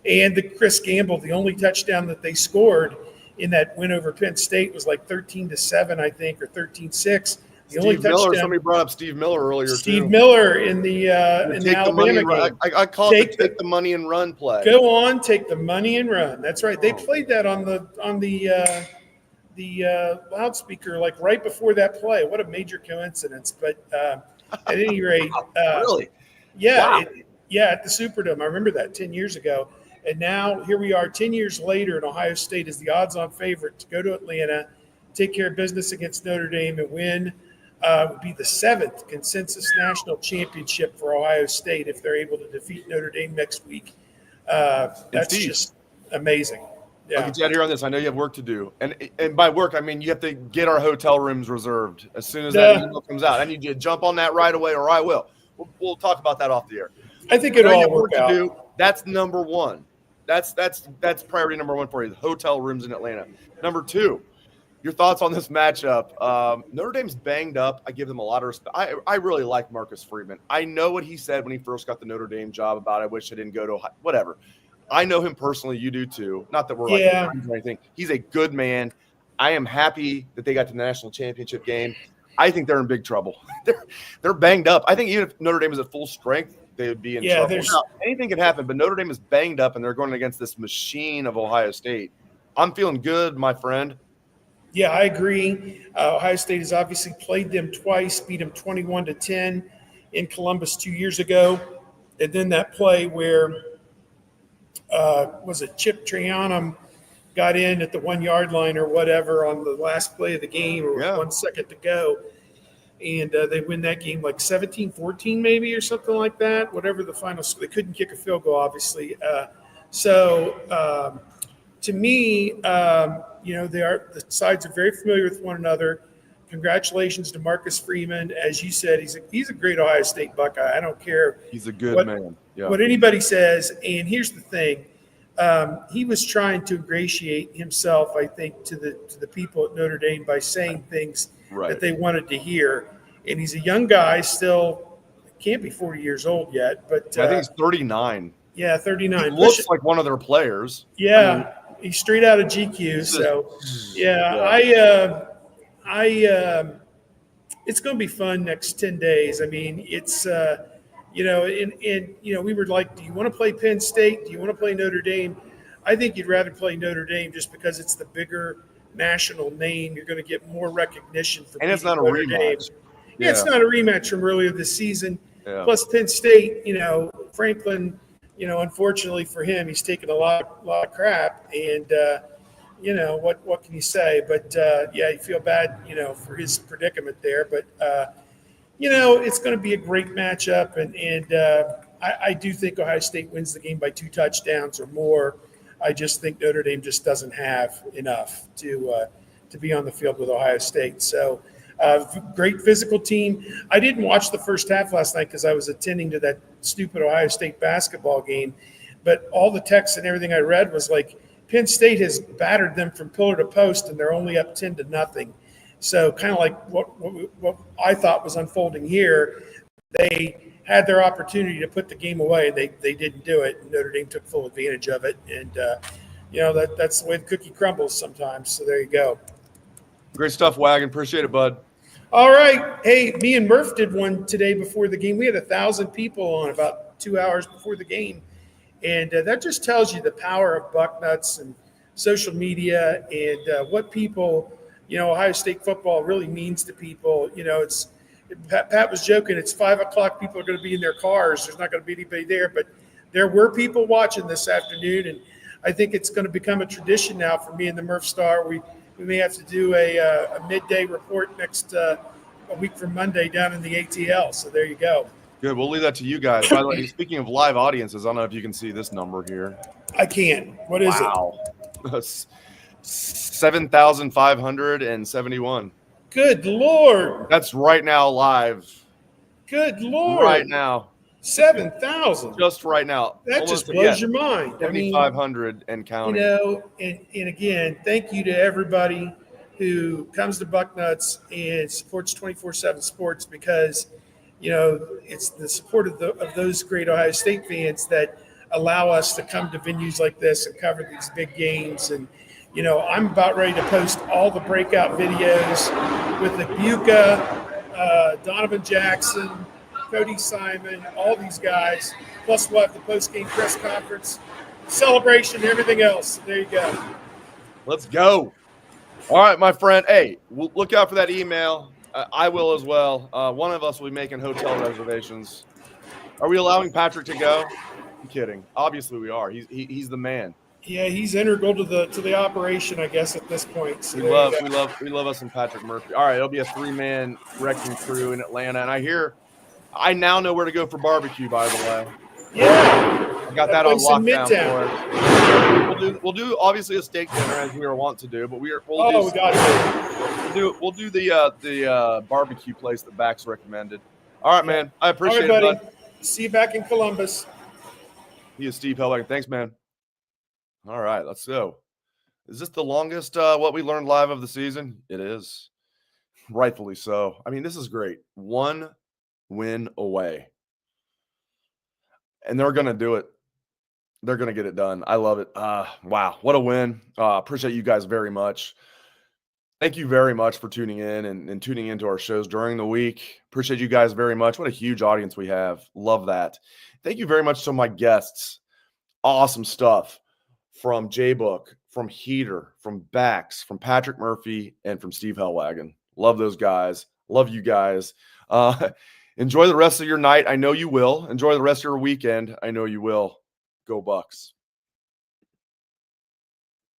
and the Chris Gamble, the only touchdown that they scored in that win over Penn State was like 13-7, I think, or 13-6. The only touchdown.
Somebody brought up Steve Miller earlier.
Steve Miller in the Alabama game.
I call it the take the money and run play.
Go on, take the money and run. That's right. They played that on the loudspeaker like right before that play. What a major coincidence! But at any rate,
really,
yeah, wow. At the Superdome. I remember that 10 years ago. And now here we are 10 years later, and Ohio State is the odds-on favorite to go to Atlanta, take care of business against Notre Dame, and win. Would be the 7th consensus national championship for Ohio State if they're able to defeat Notre Dame next week. That's just amazing. Yeah.
I'll get you out here on this. I know you have work to do. And by work, I mean you have to get our hotel rooms reserved as soon as that email comes out. I need you to jump on that right away, or I will. We'll talk about that off the air.
I think it'll all work out.
Do. That's number one. That's priority number one for you, the hotel rooms in Atlanta. Number 2, your thoughts on this matchup. Notre Dame's banged up. I give them a lot of respect. I really like Marcus Freeman. I know what he said when he first got the Notre Dame job about I wish I didn't go to Ohio. Whatever. I know him personally. You do too. Not that we're like friends or anything. He's a good man. I am happy that they got to the national championship game. I think they're in big trouble. They're banged up. I think even if Notre Dame is at full strength, they would be in trouble. Now, anything can happen, but Notre Dame is banged up, and they're going against this machine of Ohio State. I'm feeling good, my friend.
Yeah, I agree. Ohio State has obviously played them twice, beat them 21-10 in Columbus 2 years ago. And then that play where was it Chip Trianum got in at the 1-yard line or whatever on the last play of the game, or 1 second to go. And they win that game like 17-14 maybe or something like that, whatever the final – they couldn't kick a field goal, obviously. To me, the sides are very familiar with one another. Congratulations to Marcus Freeman. As you said, he's a great Ohio State Buckeye. I don't care.
He's a good man. Yeah.
What anybody says. And here's the thing. He was trying to ingratiate himself, I think, to the people at Notre Dame by saying things that they wanted to hear. And he's a young guy, still can't be 40 years old yet. But
I think he's 39.
Yeah, 39.
He looks like one of their players.
Yeah. He's straight out of GQ. So, it's going to be fun next 10 days. I mean, it's, we were like, do you want to play Penn State? Do you want to play Notre Dame? I think you'd rather play Notre Dame just because it's the bigger national name. You're going to get more recognition for
and it's not a
Notre Dame.
rematch.
Yeah, it's not a rematch from earlier this season.
Yeah.
Plus Penn State, Franklin, unfortunately for him, he's taken a lot of crap, and what can you say? But you feel bad, for his predicament there. But it's going to be a great matchup, and I do think Ohio State wins the game by 2 touchdowns or more. I just think Notre Dame just doesn't have enough to be on the field with Ohio State. So. Great physical team. I didn't watch the first half last night because I was attending to that stupid Ohio State basketball game. But all the text and everything I read was like Penn State has battered them from pillar to post, and they're only up 10-0. So kind of like what I thought was unfolding here. They had their opportunity to put the game away, and they didn't do it. Notre Dame took full advantage of it, and that's the way the cookie crumbles sometimes. So there you go.
Great stuff, Wagon. Appreciate it, bud.
All right. Hey, me and Murph did one today before the game. We had 1,000 people on about 2 hours before the game. And that just tells you the power of Bucknuts and social media and what people, Ohio State football really means to people. Pat was joking, it's 5 o'clock. People are going to be in their cars. There's not going to be anybody there. But there were people watching this afternoon. And I think it's going to become a tradition now for me and the Murph Star. We may have to do a midday report next a week from Monday down in the ATL. So there you go.
Good. We'll leave that to you guys. By the way, speaking of live audiences, I don't know if you can see this number here.
I can. What is it?
Wow. 7,571.
Good Lord.
That's right now live.
Good Lord.
Right now.
7,000.
Just right now.
That just blows your mind.
7,500 and counting.
And again, thank you to everybody who comes to Bucknuts and supports 24/7 Sports, because, it's the support of those great Ohio State fans that allow us to come to venues like this and cover these big games. And, I'm about ready to post all the breakout videos with Ibuka, Donovan Jackson, Cody Simon, all these guys. Plus, we'll have the post-game press conference, celebration, everything else. There you go.
Let's go. All right, my friend. Hey, look out for that email. I will as well. One of us will be making hotel reservations. Are we allowing Patrick to go? I'm kidding. Obviously, we are. He's the man.
Yeah, he's integral to the operation, I guess, at this point. So
we love us some Patrick Murphy. All right, it'll be a 3-man wrecking crew in Atlanta, and I now know where to go for barbecue. By the way,
yeah,
I got that on lockdown for us. We'll do obviously a steak dinner as we are wont to do, but we'll do the barbecue place that Bax recommended. All right, man. I appreciate it, bud.
See you back in Columbus.
He is Steve Helwagen. Thanks, man. All right, let's go. Is this the longest what we learned live of the season? It is. Rightfully so. I mean, this is great. 1 win away. And they're going to do it. They're going to get it done. I love it. Wow, what a win. Appreciate you guys very much. Thank you very much for tuning in and tuning into our shows during the week. Appreciate you guys very much. What a huge audience we have. Love that. Thank you very much to my guests. Awesome stuff from J-Book, from Heater, from Bax, from Patrick Murphy, and from Steve Helwagen. Love those guys. Love you guys. Enjoy the rest of your night. I know you will. Enjoy the rest of your weekend. I know you will. Go Bucks.